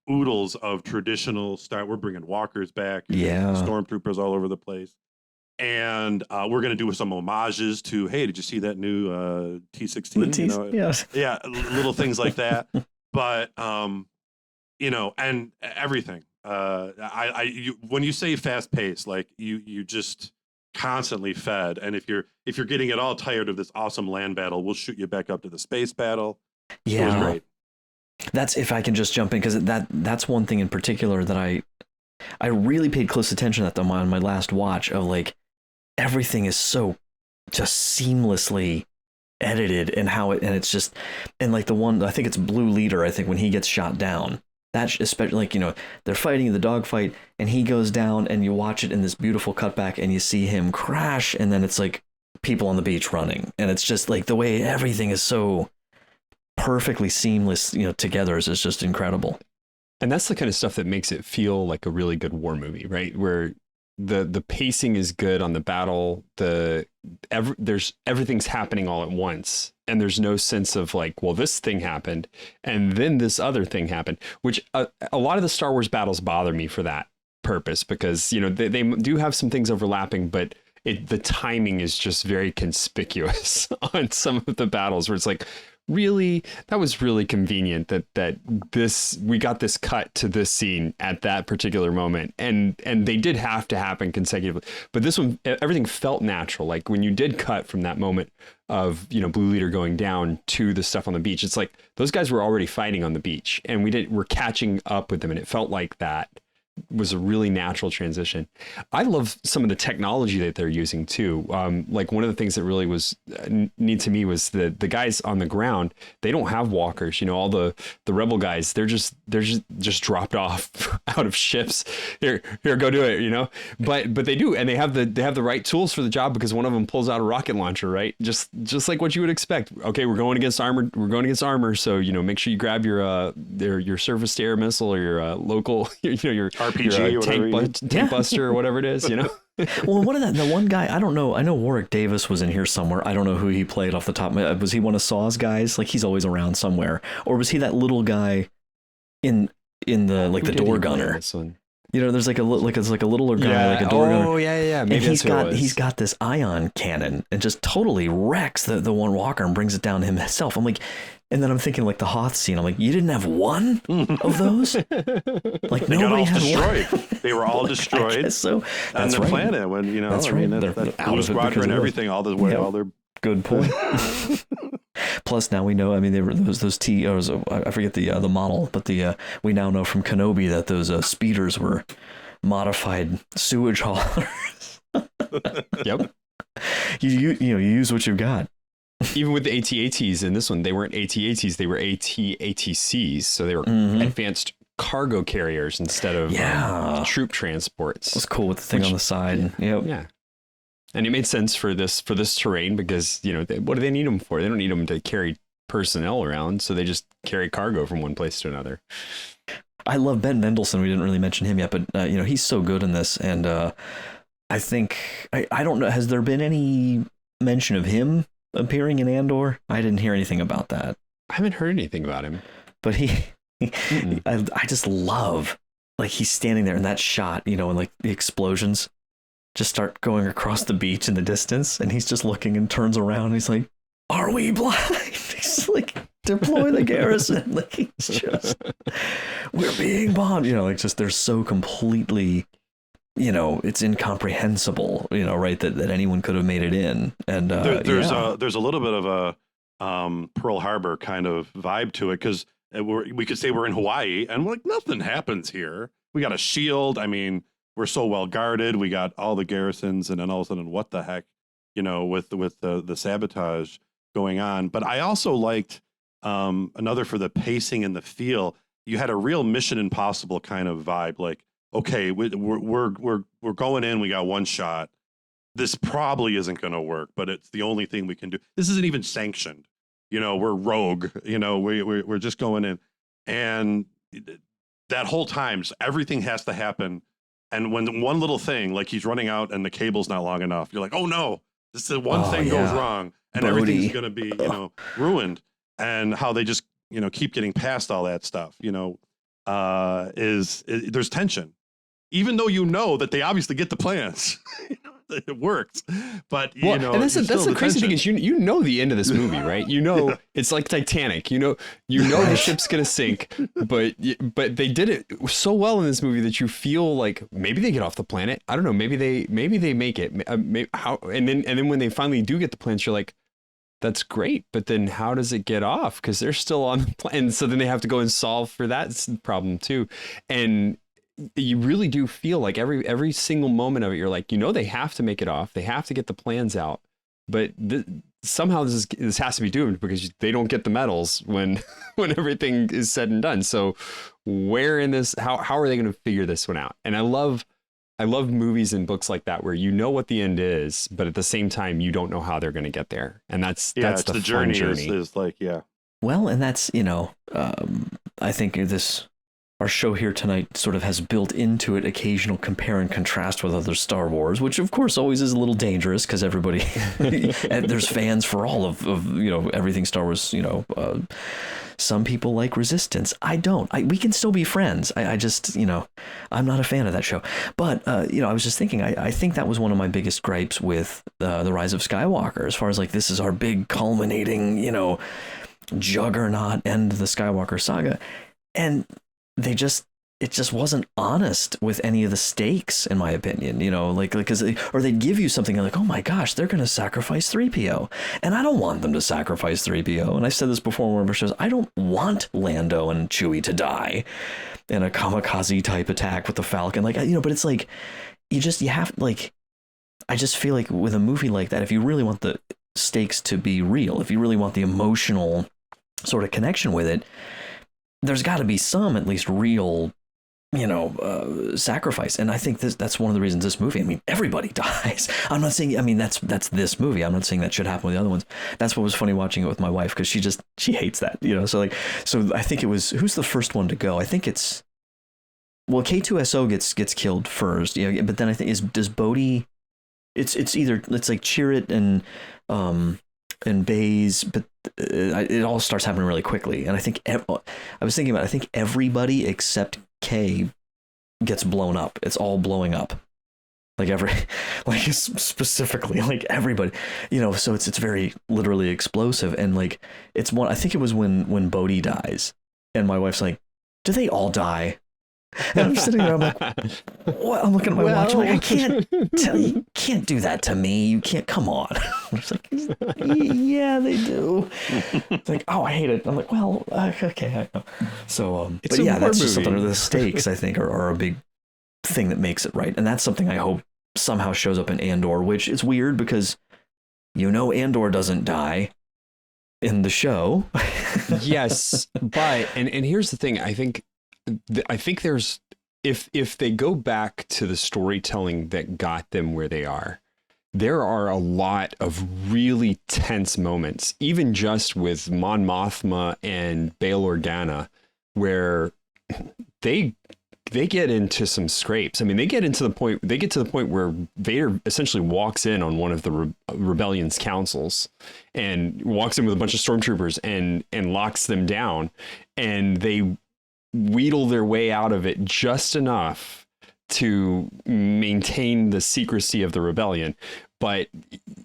oodles of traditional style. We're bringing walkers back, stormtroopers all over the place. And we're going to do some homages to, hey, did you see that new T-16? You know? Yes. Yeah, little things like that. But, you know, and everything. When you say fast paced, like you just constantly fed. And if you're getting at all tired of this awesome land battle, we'll shoot you back up to the space battle. Yeah. It was great. That's, if I can just jump in, because that's one thing in particular that I really paid close attention to on my last watch, of like, everything is so just seamlessly edited, and it's just, and like the one, I think it's Blue Leader, I think when he gets shot down, that's especially like, you know, they're fighting in the dogfight and he goes down, and you watch it in this beautiful cutback and you see him crash, and then it's like people on the beach running, and it's just like the way everything is so perfectly seamless, you know, together is just incredible. And that's the kind of stuff that makes it feel like a really good war movie, right? Where the pacing is good on the battle, everything's happening all at once, and there's no sense of like, well, this thing happened and then this other thing happened, which a lot of the Star Wars battles bother me for that purpose, because, you know, they do have some things overlapping, but the timing is just very conspicuous on some of the battles, where it's like, really, that was really convenient that we got this cut to this scene at that particular moment, and they did have to happen consecutively. But this one, everything felt natural. Like when you did cut from that moment of, you know, Blue Leader going down to the stuff on the beach, it's like those guys were already fighting on the beach, and we're catching up with them, and it felt like that was a really natural transition. I love some of the technology that they're using too. Like one of the things that really was neat to me was the guys on the ground. They don't have walkers. You know, all the rebel guys, they're just dropped off out of ships. Here, go do it. You know, but they do, and they have the right tools for the job, because one of them pulls out a rocket launcher, right? Just like what you would expect. Okay, we're going against armor. So, you know, make sure you grab your surface to air missile, or your local, you know, your RPG or tank buster or whatever it is, you know. Well, the one guy, I don't know. I know Warwick Davis was in here somewhere. I don't know who he played off the top. Was he one of Saw's guys? Like, he's always around somewhere, or was he that little guy in the like the door gunner? You know, there's like a littler guy, like a door gunner. Oh yeah. Maybe and he's got this ion cannon and just totally wrecks the one walker and brings it down himself. I'm like. And then I'm thinking, like, the Hoth scene. I'm like, you didn't have one of those? Like, they nobody got all had destroyed. one. They were all destroyed. I guess so. That's on the right. planet, when, you know, that's right. That Blue Squadron, everything, all the way, all their. Good point. Plus, now we know. I mean, they were those TOs. I forget the model, but we now know from Kenobi that those speeders were modified sewage haulers. Yep. You use what you've got. Even with the AT-ATs in this one, they weren't AT-ATs, they were AT-ATCs. So they were advanced cargo carriers instead of troop transports. It was cool with the thing on the side. Yeah. And it made sense for this terrain, because, you know, what do they need them for? They don't need them to carry personnel around, so they just carry cargo from one place to another. I love Ben Mendelsohn. We didn't really mention him yet, but you know, he's so good in this, and I think I don't know. Has there been any mention of him appearing in Andor? I didn't hear anything about that. I haven't heard anything about him. But I just love, like, he's standing there in that shot, you know, and like the explosions just start going across the beach in the distance, and he's just looking and turns around and he's like, "Are we blind?" He's like, "Deploy the garrison." Like, he's just, "We're being bombed," you know, like, just they're so completely, you know, it's incomprehensible, you know, right, that anyone could have made it in. And there's a little bit of a Pearl Harbor kind of vibe to it, because we could say we're in Hawaii and like nothing happens here. We got a shield. I mean, we're so well guarded. We got all the garrisons, and then all of a sudden, what the heck, you know, with the sabotage going on. But I also liked another for the pacing and the feel. You had a real Mission Impossible kind of vibe, like, okay, we're going in. We got one shot. This probably isn't going to work, but it's the only thing we can do. This isn't even sanctioned. You know, we're rogue. You know, we're just going in, and that whole time, everything has to happen. And when one little thing, like he's running out and the cable's not long enough, you're like, oh no, this is one thing goes wrong, and everything's going to be, you know, ruined. And how they just, you know, keep getting past all that stuff, you know, there's tension. Even though you know that they obviously get the plans, it works. But you know, and that's the crazy thing is you know the end of this movie, right? You know, it's like Titanic. You know the ship's gonna sink, but they did it so well in this movie that you feel like maybe they get off the planet. I don't know. Maybe they make it. Maybe, how? And then when they finally do get the plans, you're like, that's great. But then how does it get off? Because they're still on the plane. So then they have to go and solve for that problem too. And you really do feel like every single moment of it, you're like, you know, they have to make it off. They have to get the plans out. But somehow this has to be doomed, because they don't get the medals when everything is said and done. So where in this, how are they going to figure this one out? And I love movies and books like that, where you know what the end is, but at the same time, you don't know how they're going to get there. And that's the journey. Is like, yeah. Well, and that's, you know, I think our show here tonight sort of has built into it occasional compare and contrast with other Star Wars, which of course always is a little dangerous, because everybody, and there's fans for all of you know, everything Star Wars. You know, some people like Resistance. I don't. We can still be friends. I just, you know, I'm not a fan of that show. But you know, I was just thinking, I think that was one of my biggest gripes with The Rise of Skywalker, as far as like, this is our big culminating, you know, juggernaut end the Skywalker saga, and it just wasn't honest with any of the stakes, in my opinion, because or they'd give you something like, oh my gosh, they're going to sacrifice 3PO. And I don't want them to sacrifice 3PO. And I said this before in one of our shows, I don't want Lando and Chewie to die in a kamikaze type attack with the Falcon. But it's like, you have, I just feel like with a movie like that, if you really want the stakes to be real, if you really want the emotional sort of connection with it, there's got to be some at least real sacrifice. And I think that's one of the reasons this movie, everybody dies. I'm not saying, that's this movie. I'm not saying that should happen with the other ones. That's what was funny watching it with my wife, because she hates that, so I think it was, who's the first one to go? I think it's, well, K2SO gets killed first. But then I think does Bodhi, it's like Chirrut and Baze, but it all starts happening really quickly. And I think, I think everybody except K gets blown up. It's all blowing up. Specifically, everybody, so it's very literally explosive. And it's one, I think it was when Bodhi dies, and my wife's like, do they all die? And I'm sitting there, I'm like, what? I'm looking at my watch. I'm like, I can't tell you, you can't do that to me. You can't, come on. I'm just like, yeah, they do. It's like, oh, I hate it. I'm like, well, okay, I know. So, but yeah, that's just something, the stakes, I think, are a big thing that makes it right. And that's something I hope somehow shows up in Andor, which is weird because, Andor doesn't die in the show. Yes, but, and here's the thing, I think there's, if they go back to the storytelling that got them where they are, there are a lot of really tense moments, even just with Mon Mothma and Bail Organa, where they get into some scrapes. They get to the point where Vader essentially walks in on one of the rebellion's councils and walks in with a bunch of stormtroopers and locks them down, and they wheedle their way out of it just enough to maintain the secrecy of the rebellion. But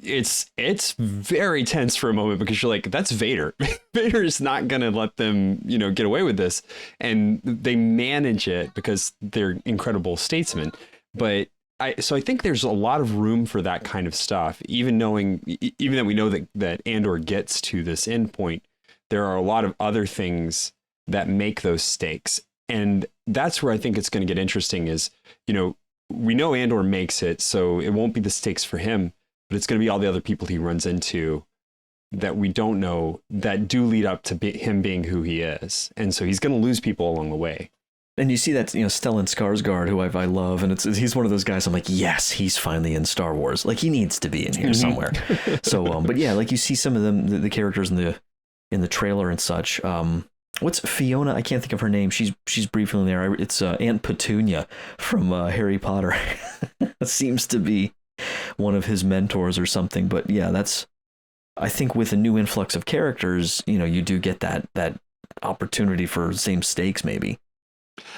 it's very tense for a moment, because you're like, that's Vader. Vader is not going to let them, get away with this. And they manage it because they're incredible statesmen. But I think there's a lot of room for that kind of stuff, even that we know that Andor gets to this end point. There are a lot of other things that make those stakes. And that's where I think it's going to get interesting is, we know Andor makes it, so it won't be the stakes for him, but it's going to be all the other people he runs into that we don't know, that do lead up to him being who he is. And so he's going to lose people along the way. And you see that, Stellan Skarsgård, who I love, and he's one of those guys I'm like, yes, he's finally in Star Wars. He needs to be in here somewhere. So, but yeah, you see some of them, the characters in the trailer and such. What's Fiona? I can't think of her name. She's briefly in there. It's Aunt Petunia from Harry Potter. Seems to be one of his mentors or something. But yeah, I think with a new influx of characters, you do get that opportunity for same stakes maybe.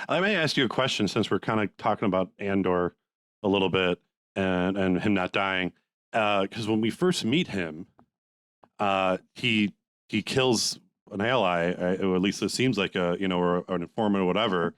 I may ask you a question, since we're kind of talking about Andor a little bit and him not dying. Because when we first meet him, he kills an ally, or at least it seems like or an informant or whatever.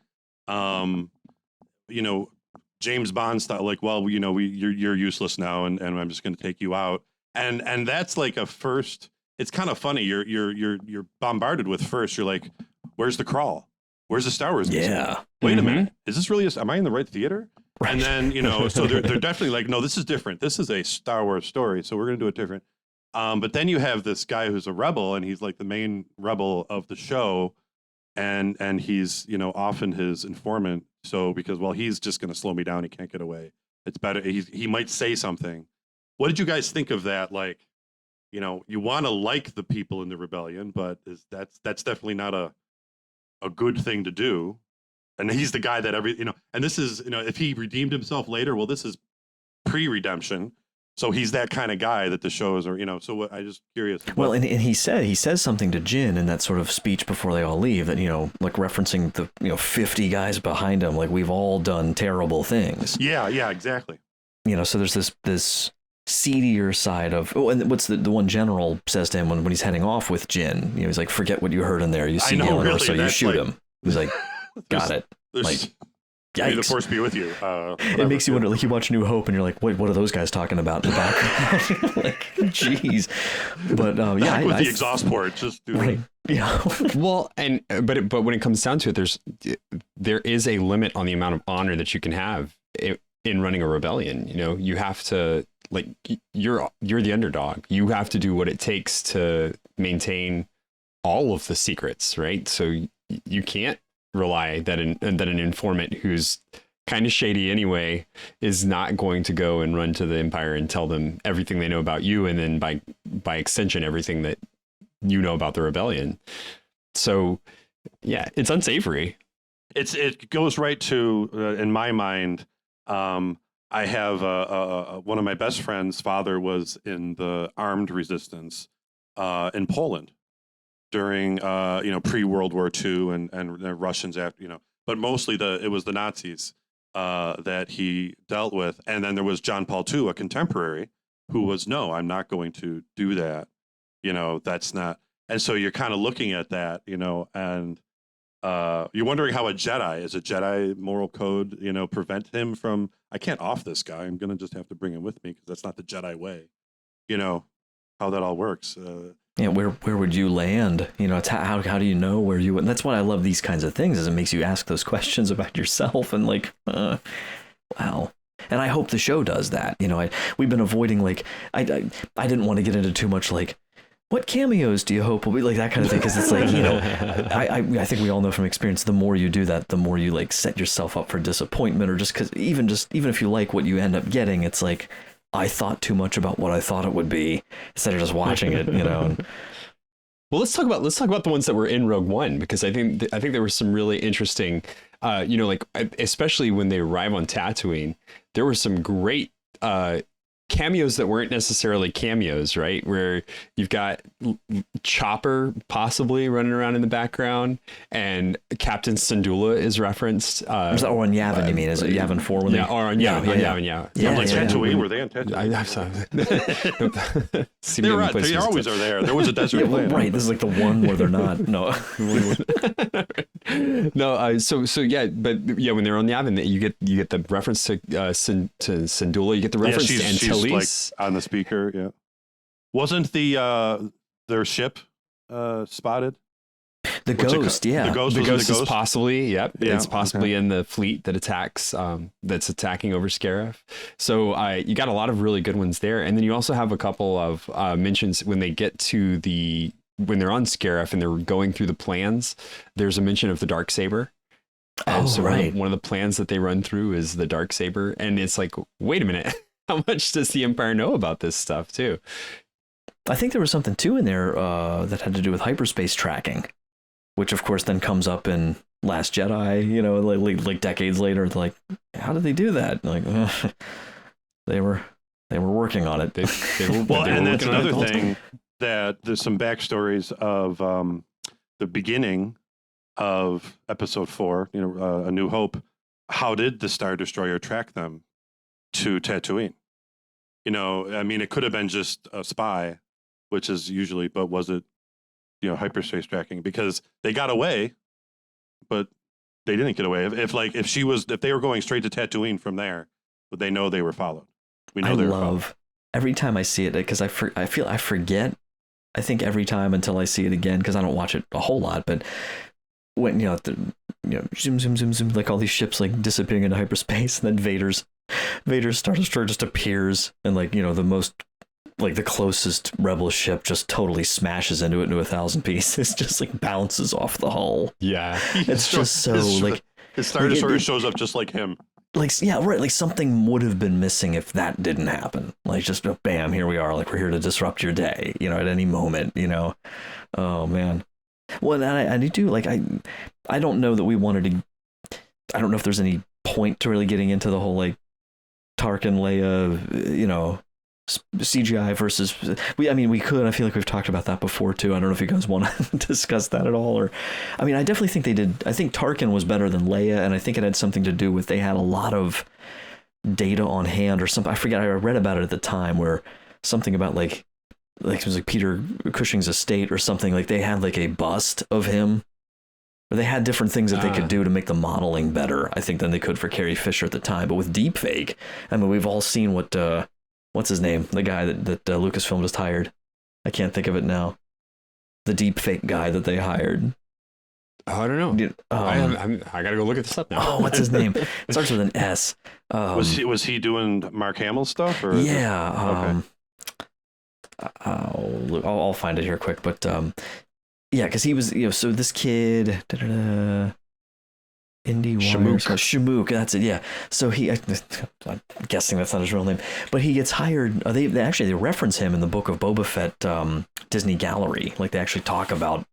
James Bond style, you're useless now, and I'm just going to take you out. And that's like a first. It's kind of funny. You're bombarded with first. You're like, where's the crawl? Where's the Star Wars music? Yeah. Wait a minute. Is this really? Am I in the right theater? Right. And then so they're definitely like, no, this is different. This is a Star Wars story, so we're going to do it different. But then you have this guy who's a rebel, and he's like the main rebel of the show, and he's often his informant. So because he's just going to slow me down, he can't get away. It's better he might say something. What did you guys think of that? You want to like the people in the rebellion, but that's definitely not a good thing to do. And he's the guy that and this is if he redeemed himself later, well, this is pre-redemption. So he's that kind of guy that the shows are, so what, I just curious. Well, and he says something to Jin in that sort of speech before they all leave that, referencing the, 50 guys behind him, we've all done terrible things. Yeah, exactly. So there's this seedier side of, and what's the one General says to him when he's heading off with Jin, he's like, forget what you heard in there, you see Eleanor, really, so you shoot him. He's like, got it. Like, may the force be with you. It makes you wonder, like, you watch New Hope and you're like, wait, what are those guys talking about in the background? Like, jeez. But yeah, with the exhaust port, just do right. Yeah. Well, but when it comes down to it, there is a limit on the amount of honor that you can have in running a rebellion. You have to, like, you're the underdog. You have to do what it takes to maintain all of the secrets, right? So you can't rely that an informant who's kind of shady anyway is not going to go and run to the Empire and tell them everything they know about you, and then by extension everything that you know about the rebellion. So yeah, it's unsavory. It goes right to in my mind. I have one of my best friends' father was in the armed resistance in Poland during pre-World War II and the Russians after, but mostly it was the Nazis that he dealt with. And then there was John Paul II, a contemporary, who was, no, I'm not going to do that. That's not. And so you're kind of looking at that, and you're wondering how is a Jedi moral code, prevent him from, I can't off this guy. I'm going to just have to bring him with me because that's not the Jedi way, how that all works. Yeah, where would you land? It's how do you know where you would? And that's why I love these kinds of things, is it makes you ask those questions about yourself and like, wow. And I hope the show does that. We've been avoiding, like, I didn't want to get into too much, like, what cameos do you hope will be, like, that kind of thing, because it's like, I think we all know from experience, the more you do that, the more you like set yourself up for disappointment, or just because even if you like what you end up getting, it's like, I thought too much about what I thought it would be instead of just watching it, Well, let's talk about the ones that were in Rogue One, because I think there was some really interesting, like, especially when they arrive on Tatooine, there were some great cameos that weren't necessarily cameos, right? Where you've got Chopper possibly running around in the background, and Captain Syndulla is referenced. Or on Yavin, you mean? Is it Yavin 4? When or on Yavin, yeah. Like Tatooine, were they on Tatooine? They always are there. There was a desert planet. Right, this is like the one where they're not. No. No, so yeah, but yeah, when they're on Yavin, you get the reference to Syndulla, you get the reference to Antilles. Like on the speaker, yeah. Wasn't their ship spotted? The Ghost, yeah. The Ghost is possibly, yep. Yeah, it's possibly in the fleet that attacks, that's attacking over Scarif. So you got a lot of really good ones there. And then you also have a couple of mentions when they get to when they're on Scarif and they're going through the plans, there's a mention of the Dark Saber. So right. One of the plans that they run through is the Dark Saber. And it's like, wait a minute. How much does the Empire know about this stuff too? I think there was something too in there that had to do with hyperspace tracking, which of course then comes up in Last Jedi. Like decades later. Like, how did they do that? Like, they were working on it. They were and that's another thing that there's some backstories of the beginning of Episode 4. A New Hope. How did the Star Destroyer track them to Tatooine? It could have been just a spy, which is usually, but was it, hyperspace tracking? Because they got away, but they didn't get away. If they were going straight to Tatooine from there, would they know they were followed? We know they were followed. Every time I see it, because I forget, I think every time until I see it again, because I don't watch it a whole lot, but when, zoom, zoom, zoom, zoom, like all these ships like disappearing into hyperspace, and then Vader's Star Destroyer just appears, and the most, like, the closest rebel ship just totally smashes into 1,000 pieces, just like bounces off the hull. Yeah, it's just so his Star Destroyer shows up just like him. Like, yeah, right. Like something would have been missing if that didn't happen. Like, just bam, here we are. Like, we're here to disrupt your day. At any moment. Oh man. Well, I do like I don't know that we wanted to. I don't know if there's any point to really getting into the whole like Tarkin Leia, CGI versus we could. I feel like we've talked about that before too. I don't know if you guys want to discuss that at all, or I definitely think they did. I think Tarkin was better than Leia, and I think it had something to do with they had a lot of data on hand or something. I forget. I read about it at the time, where something about like it was like Peter Cushing's estate or something. Like they had like a bust of him. Or they had different things that they could do to make the modeling better, I think, than they could for Carrie Fisher at the time. But with deepfake, I mean, we've all seen what's his name? The guy that Lucasfilm just hired. I can't think of it now. The deepfake guy that they hired. Oh, I don't know. I gotta go look at this up now. Oh, what's his name? It starts with an S. Was he doing Mark Hamill stuff? Or yeah. I'll find it here quick, but yeah, because he was, so this kid, Shamook, that's it, yeah. So I'm guessing that's not his real name, but he gets hired. They reference him in the Book of Boba Fett Disney Gallery. Like they actually talk about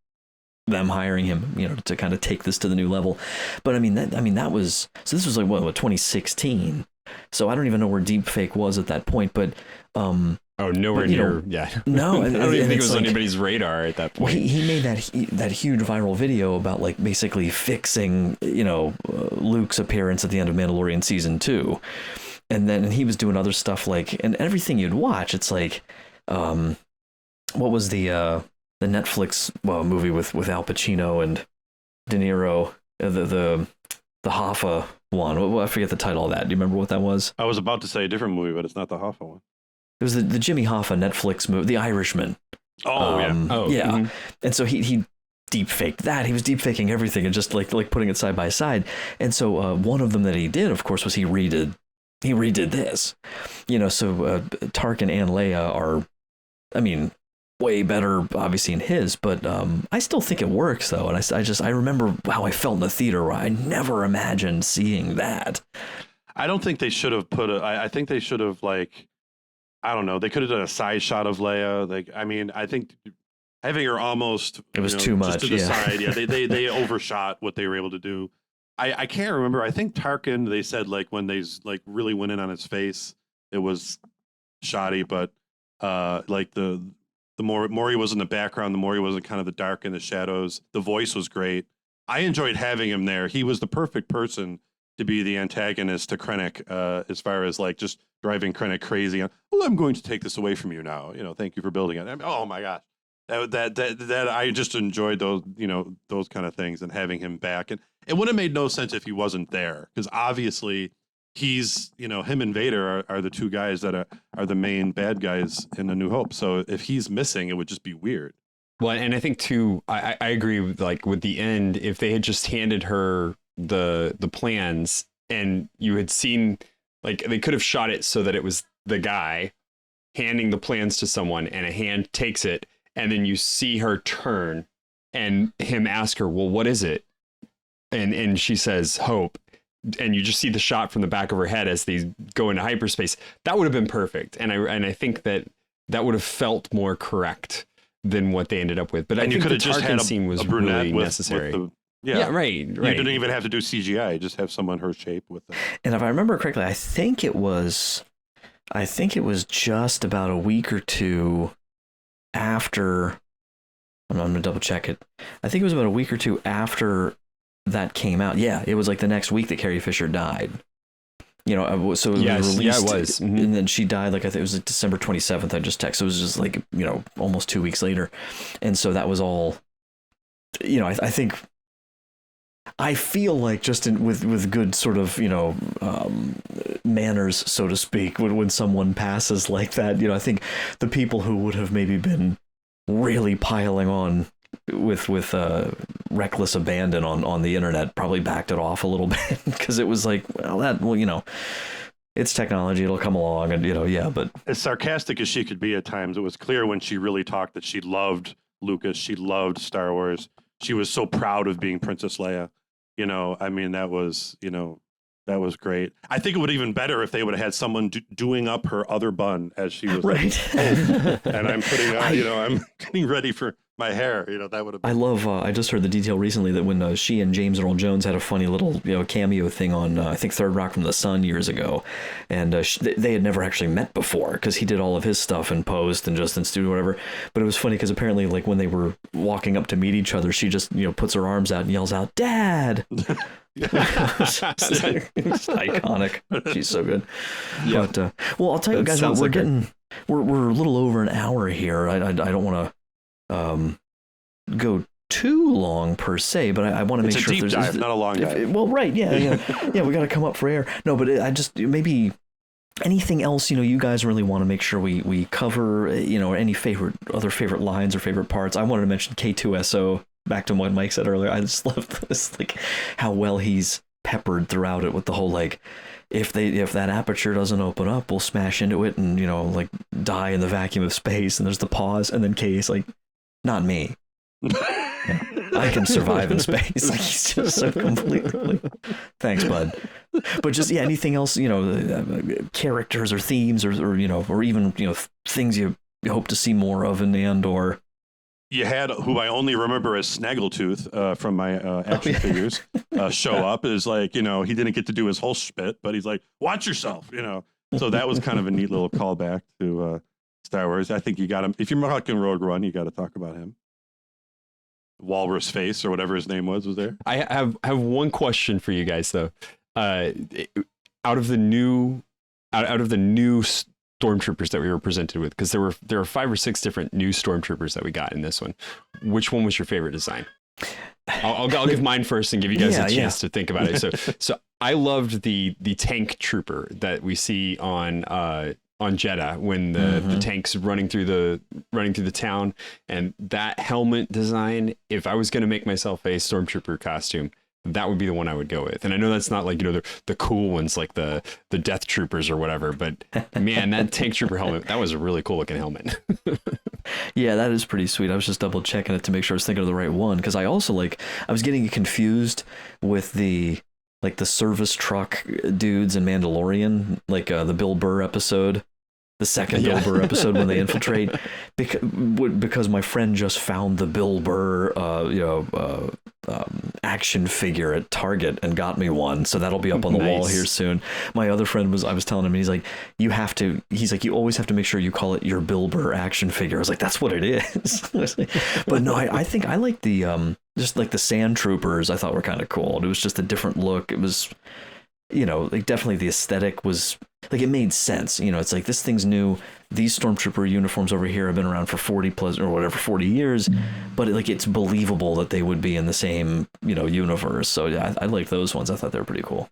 them hiring him, to kind of take this to the new level. But that was, so this was like what 2016. So I don't even know where deepfake was at that point, but nowhere near. Yeah. No, I don't even think it was on anybody's radar at that point. He made that huge viral video about like basically fixing, Luke's appearance at the end of Mandalorian season 2, and he was doing other stuff like, and everything you'd watch, it's like, what was the Netflix movie with Al Pacino and De Niro, the Hoffa one. I forget the title of that. Do you remember what that was? I was about to say a different movie, but it's not the Hoffa one. It was the Jimmy Hoffa Netflix movie, The Irishman. Oh, yeah. Yeah. Mm-hmm. And so he deep faked that. He was deep faking everything and just like putting it side by side. And so one of them that he did, of course, was he redid this. So Tarkin and Leia are, way better, obviously, in his, but I still think it works, though. And I remember how I felt in the theater where I never imagined seeing that. I don't think they should have I think they should have, I don't know. They could have done a side shot of Leia. I think having her almost, it was too much. Just to the side. Yeah, they overshot what they were able to do. I can't remember. I think Tarkin, they said when they really went in on his face, it was shoddy. But the more he was in the background, the more he was in kind of the dark in the shadows. The voice was great. I enjoyed having him there. He was the perfect person to be the antagonist to Krennic, as far as just driving Krennic crazy. Well, I'm going to take this away from you now. Thank you for building it. Oh my gosh, that I just enjoyed those, those kind of things, and having him back. And it would have made no sense if he wasn't there, because obviously he's, him and Vader are the two guys that are the main bad guys in A New Hope. So if he's missing, it would just be weird. Well, and I think too, I agree with with the end. If they had just handed her the plans, and you had seen, they could have shot it so that it was the guy handing the plans to someone, and a hand takes it, and then you see her turn and him ask her, well, what is it? And she says, hope. And you just see the shot from the back of her head as they go into hyperspace. That would have been perfect. And I think that would have felt more correct than what they ended up with. But I think the Tarkin scene was really necessary. Yeah, right. You didn't even have to do CGI. Just have someone her shape with them. And if I remember correctly, I think it was just about a week or two after. I'm going to double check it. I think it was about a week or two after that came out. Yeah, it was the next week that Carrie Fisher died. So it was released. Yeah, it was. Mm-hmm. And then she died, I think it was December 27th. I just texted. It was just almost 2 weeks later. And so that was all, I think, I feel just with good sort of, manners, so to speak, when someone passes like that, I think the people who would have maybe been really piling on with reckless abandon on the internet probably backed it off a little bit, because it was it's technology, it'll come along, and but as sarcastic as she could be at times, it was clear when she really talked that she loved Lucas, she loved Star Wars, she was so proud of being Princess Leia. That was great. I think it would have even better if they would have had someone doing up her other bun as she was right. And I'm putting on, I'm getting ready for my hair. That would have been... I love, I just heard the detail recently that when she and James Earl Jones had a funny little, cameo thing on, I think Third Rock from the Sun years ago. And they had never actually met before, because he did all of his stuff in post and just in studio, whatever. But it was funny because apparently when they were walking up to meet each other, she just, puts her arms out and yells out, "Dad!" It's iconic. She's so good. Yeah. But well, I'll tell you guys, we're a little over an hour here. I don't want to go too long per se, but I want to make sure it's a deep dive, not a long dive. Well, right, yeah, we got to come up for air. No, but I just maybe anything else, you guys really want to make sure we cover, any other favorite lines or favorite parts. I wanted to mention K2SO. Back to what Mike said earlier, I just love this, like how well he's peppered throughout it with the whole like, if that aperture doesn't open up, we'll smash into it and like die in the vacuum of space. And there's the pause, and then K's like, not me. I can survive in space. Like, he's just so completely. Thanks, bud. But just anything else, characters or themes or even things you hope to see more of in Andor. You had who I only remember as Snaggletooth from my action figures show up is like, he didn't get to do his whole spit, but he's like, watch yourself, So that was kind of a neat little callback to Star Wars. I think you got him. If you're talking Rogue One, you got to talk about him. Walrus Face or whatever his name was there. I have one question for you guys though. Out of the new stormtroopers that we were presented with, because there are 5 or 6 different new stormtroopers that we got in this one. Which one was your favorite design? I'll give mine first and give you guys a chance to think about it. So I loved the tank trooper that we see on Jeddah when the tank's running through the town, and that helmet design. If I was going to make myself a stormtrooper costume, that would be the one I would go with. And I know that's not like, the cool ones like the Death Troopers or whatever, but man, that tank trooper helmet, that was a really cool looking helmet. Yeah, that is pretty sweet. I was just double checking it to make sure I was thinking of the right one, because I also I was getting confused with the service truck dudes in Mandalorian, the Bill Burr episode. The second Bill Burr episode when they infiltrate, because my friend just found the Bill Burr, action figure at Target and got me one, so that'll be up on the wall here soon. My other friend I was telling him, and he's like, you always have to make sure you call it your Bill Burr action figure. I was like, that's what it is. But no, I think I like the just like the Sand Troopers. I thought were kind of cool. It was just a different look. It was, definitely the aesthetic was. It made sense. It's like, this thing's new. These stormtrooper uniforms over here have been around for 40 years, but it's believable that they would be in the same, universe. So yeah, I like those ones. I thought they were pretty cool.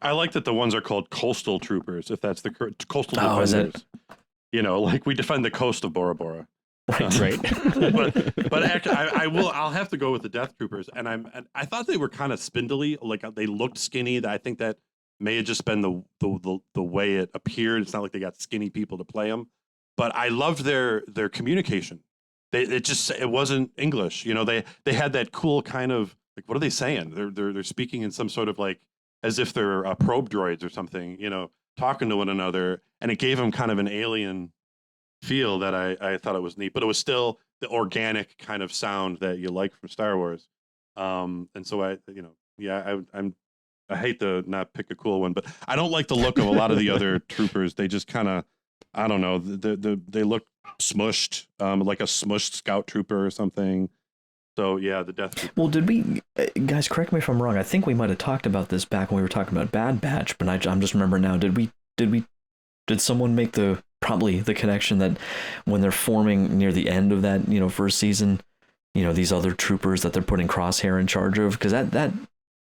I like that the ones are called coastal troopers, if that's the coastal defenders. We defend the coast of Bora Bora. Right. but actually, I'll have to go with the Death Troopers, and I thought they were kind of spindly, they looked skinny. I think that may have just been the way it appeared. It's not like they got skinny people to play them, but I loved their communication. It wasn't English. They had that cool kind of what are they saying? They're speaking in some sort of as if they're probe droids or something. Talking to one another, and it gave them kind of an alien feel that I thought it was neat. But it was still the organic kind of sound that you like from Star Wars. And so I hate to not pick a cool one, but I don't like the look of a lot of the other troopers. They just kind of, I don't know, they look smushed, like a smushed scout trooper or something. So yeah, the Death Trooper. Well, did we, guys, correct me if I'm wrong, I think we might have talked about this back when we were talking about Bad Batch, but I'm just remembering now, did someone make probably the connection that when they're forming near the end of that, first season, these other troopers that they're putting Crosshair in charge of, because that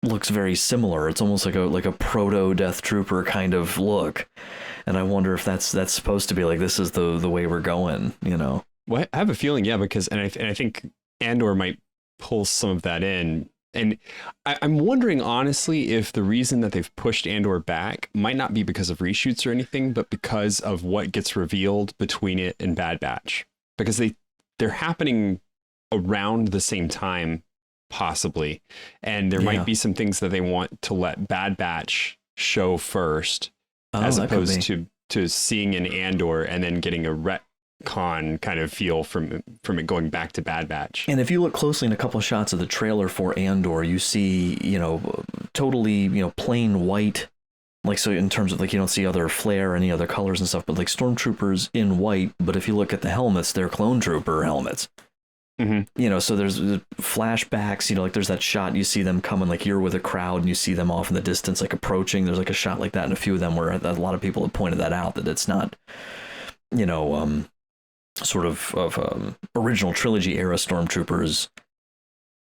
looks very similar. It's almost like a proto Death Trooper kind of look, and I wonder if that's supposed to be this is the way we're going. Well, I have a feeling, because I think Andor might pull some of that in, and I'm wondering honestly if the reason that they've pushed Andor back might not be because of reshoots or anything, but because of what gets revealed between it and Bad Batch, because they're happening around the same time. Possibly, and there might be some things that they want to let Bad Batch show first, as opposed to seeing an Andor and then getting a retcon kind of feel from it going back to Bad Batch. And if you look closely in a couple of shots of the trailer for Andor, you see totally plain white, so in terms of you don't see other flare or any other colors and stuff, but stormtroopers in white. But if you look at the helmets, they're clone trooper helmets. You know, so there's flashbacks, you know, like there's that shot you see them coming, like you're with a crowd and you see them off in the distance, like approaching. There's like a shot like that, and a few of them where a lot of people have pointed that out, that it's not, you know, sort of original trilogy era stormtroopers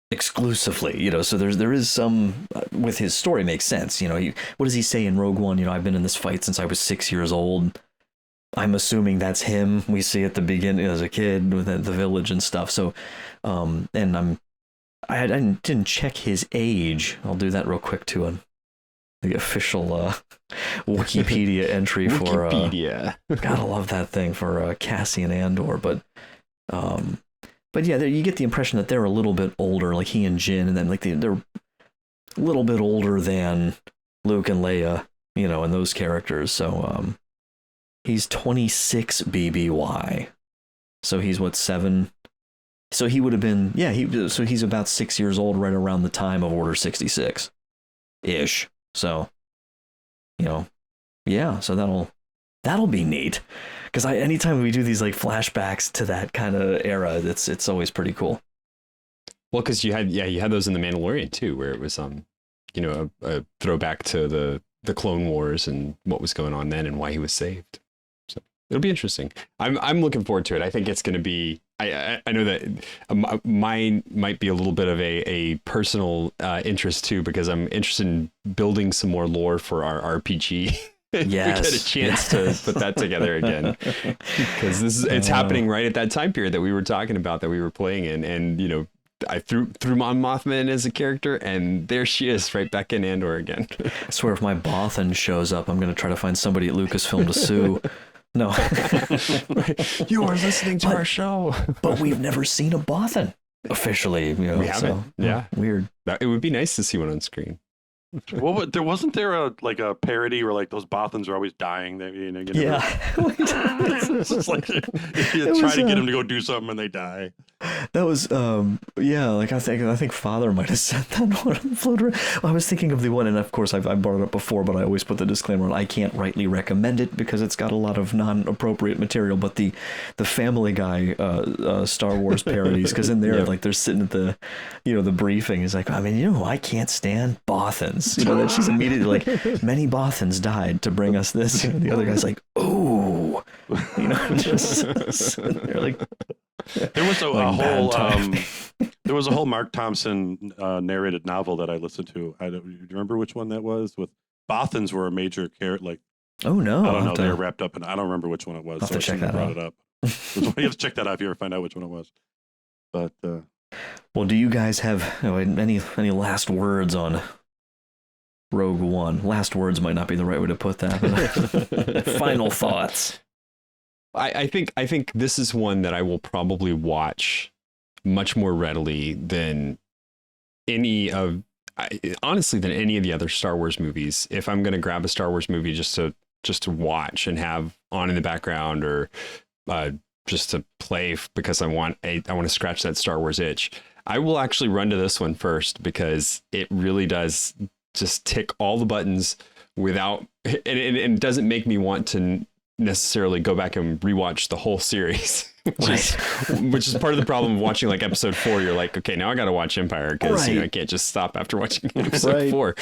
exclusively, you know. So there is some with his story makes sense, you know. What does he say in Rogue One? You know, I've been in this fight since I was 6 years old. I'm assuming that's him. We see at the beginning as a kid with the village and stuff. So, and I didn't check his age. I'll do that real quick too on the official Wikipedia entry for Wikipedia. Gotta love that thing for Cassian Andor. But yeah, you get the impression that they're a little bit older, like he and Jin, and then like they're a little bit older than Luke and Leia, you know, and those characters. So he's 26 BBY. So he's what, 7? So he would have been, so he's about 6 years old right around the time of Order 66 ish. So, you know, yeah, so that'll be neat. Because anytime we do these like flashbacks to that kind of era, it's always pretty cool. Well, because you had those in The Mandalorian too, where it was you know, a throwback to the Clone Wars and what was going on then and why he was saved. So it'll be interesting. I'm looking forward to it. I think it's going to be. I know that mine might be a little bit of a personal interest too, because I'm interested in building some more lore for our RPG. Yes. We get a chance to put that together again, because it's happening right at that time period that we were talking about, that we were playing in, and you know, I threw Mon Mothma in as a character, and there she is, right back in Andor again. I swear, if my Bothan shows up, I'm going to try to find somebody at Lucasfilm to sue. No. You are listening to our show. But we've never seen a Bothan officially. You know, we haven't. So, yeah. Weird. It would be nice to see one on screen. Well, wasn't there a parody where like those Bothans are always dying? That, you know, it's just like you try to get them to go do something and they die. That was like I think Father might have said that one on the float around. I was thinking of the one, and of course I've brought it up before, but I always put the disclaimer on. I can't rightly recommend it because it's got a lot of non-appropriate material. But the Family Guy Star Wars parodies, because in there like they're sitting at the the briefing. He's like, I mean, you know, I can't stand Bothans. You know, that she's immediately like, many Bothans died to bring us this. You know, the other guy's like, ooh, you know, just they're like. There was there was a whole Mark Thompson narrated novel that I listened to. Do you remember which one that was? With Bothans were a major character. Like, oh no, I don't know. They were wrapped up, and I don't remember which one it was. So I shouldn't have brought it up. You have to check that out if you ever find out which one it was. But well, do you guys have any last words on Rogue One? Last words might not be the right way to put that. But final thoughts. I think this is one that I will probably watch much more readily than any of the other Star Wars movies. If I'm going to grab a Star Wars movie just to watch and have on in the background, or just to play because I want to scratch that Star Wars itch, I will actually run to this one first, because it really does just tick all the buttons without, and it doesn't make me want to necessarily go back and rewatch the whole series, which is part of the problem of watching like episode 4. You're like, okay, now I got to watch Empire, because I can't just stop after watching episode 4.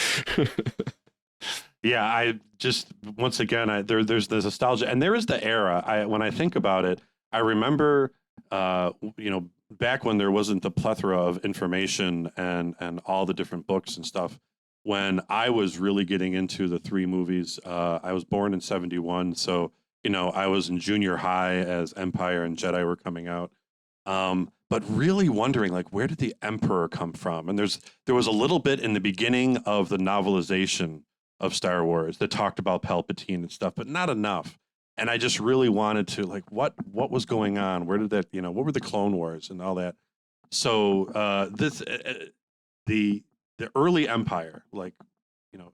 Yeah, I just, once again, there's the nostalgia, and there is the era. When I think about it, I remember, back when there wasn't the plethora of information and all the different books and stuff. When I was really getting into the 3 movies, I was born in 1971, so I was in junior high as Empire and Jedi were coming out. But really wondering, like, where did the Emperor come from? And there was a little bit in the beginning of the novelization of Star Wars that talked about Palpatine and stuff, but not enough. And I just really wanted to, like, what was going on? Where did that, what were the Clone Wars and all that? So the early Empire, like,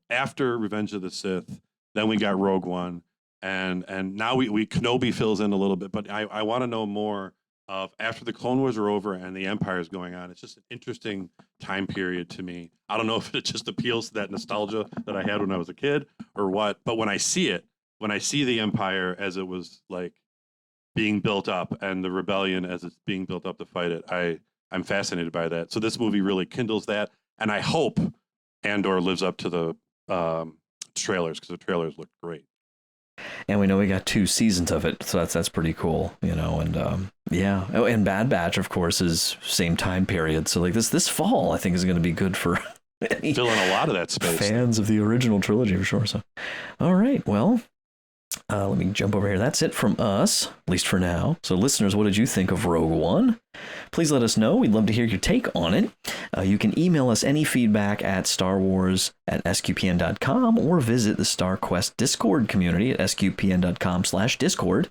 after Revenge of the Sith, then we got Rogue One, and now we Kenobi fills in a little bit, but I want to know more of after the Clone Wars are over and the Empire is going on. It's just an interesting time period to me. I don't know if it just appeals to that nostalgia that I had when I was a kid or what, but when I see the Empire as it was like being built up and the rebellion as it's being built up to fight it, I'm fascinated by that. So this movie really kindles that, and I hope Andor lives up to the trailers, because the trailers look great. And we know we got 2 seasons of it, so that's pretty cool, and yeah. Oh, and Bad Batch, of course, is same time period. So like this fall, I think is going to be good for filling a lot of that space. Fans of the original trilogy for sure. So, all right, well, let me jump over here. That's it from us, at least for now. So listeners, what did you think of Rogue One? Please let us know. We'd love to hear your take on it. You can email us any feedback at starwars@sqpn.com or visit the StarQuest Discord community at sqpn.com/discord.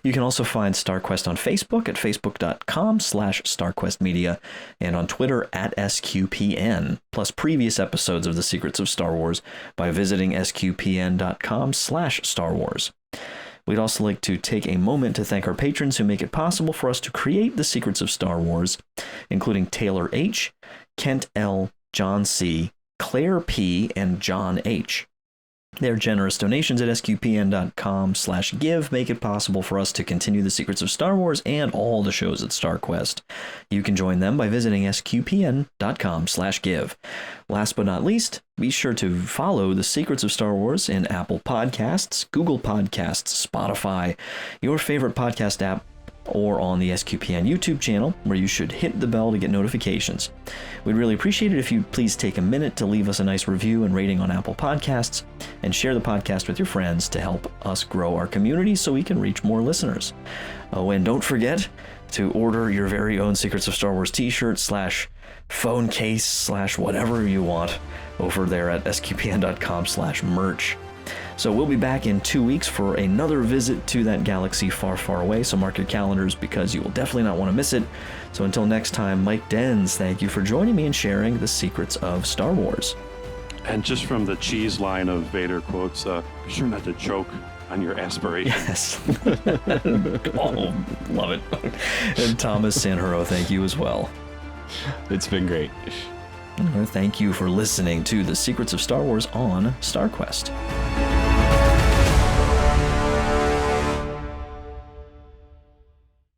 You can also find StarQuest on Facebook at facebook.com/StarQuestMedia and on Twitter at SQPN, plus previous episodes of The Secrets of Star Wars by visiting sqpn.com/Star Wars. We'd also like to take a moment to thank our patrons who make it possible for us to create The Secrets of Star Wars, including Taylor H., Kent L., John C., Claire P., and John H. Their generous donations at sqpn.com/give make it possible for us to continue The Secrets of Star Wars and all the shows at StarQuest. You can join them by visiting sqpn.com/give. Last but not least, be sure to follow The Secrets of Star Wars in Apple Podcasts, Google Podcasts, Spotify, your favorite podcast app, or on the SQPN YouTube channel, where you should hit the bell to get notifications. We'd really appreciate it if you'd please take a minute to leave us a nice review and rating on Apple Podcasts, and share the podcast with your friends to help us grow our community so we can reach more listeners. Oh, and don't forget to order your very own Secrets of Star Wars t-shirt / phone case / whatever you want over there at sqpn.com/merch. So we'll be back in 2 weeks for another visit to that galaxy far, far away. So mark your calendars, because you will definitely not want to miss it. So until next time, Mike Denz, thank you for joining me and sharing the secrets of Star Wars. And just from the cheese line of Vader quotes, be sure not to choke on your aspirations. Yes. Oh, love it. And Thomas Sanjurjo, thank you as well. It's been great. Thank you for listening to The Secrets of Star Wars on StarQuest.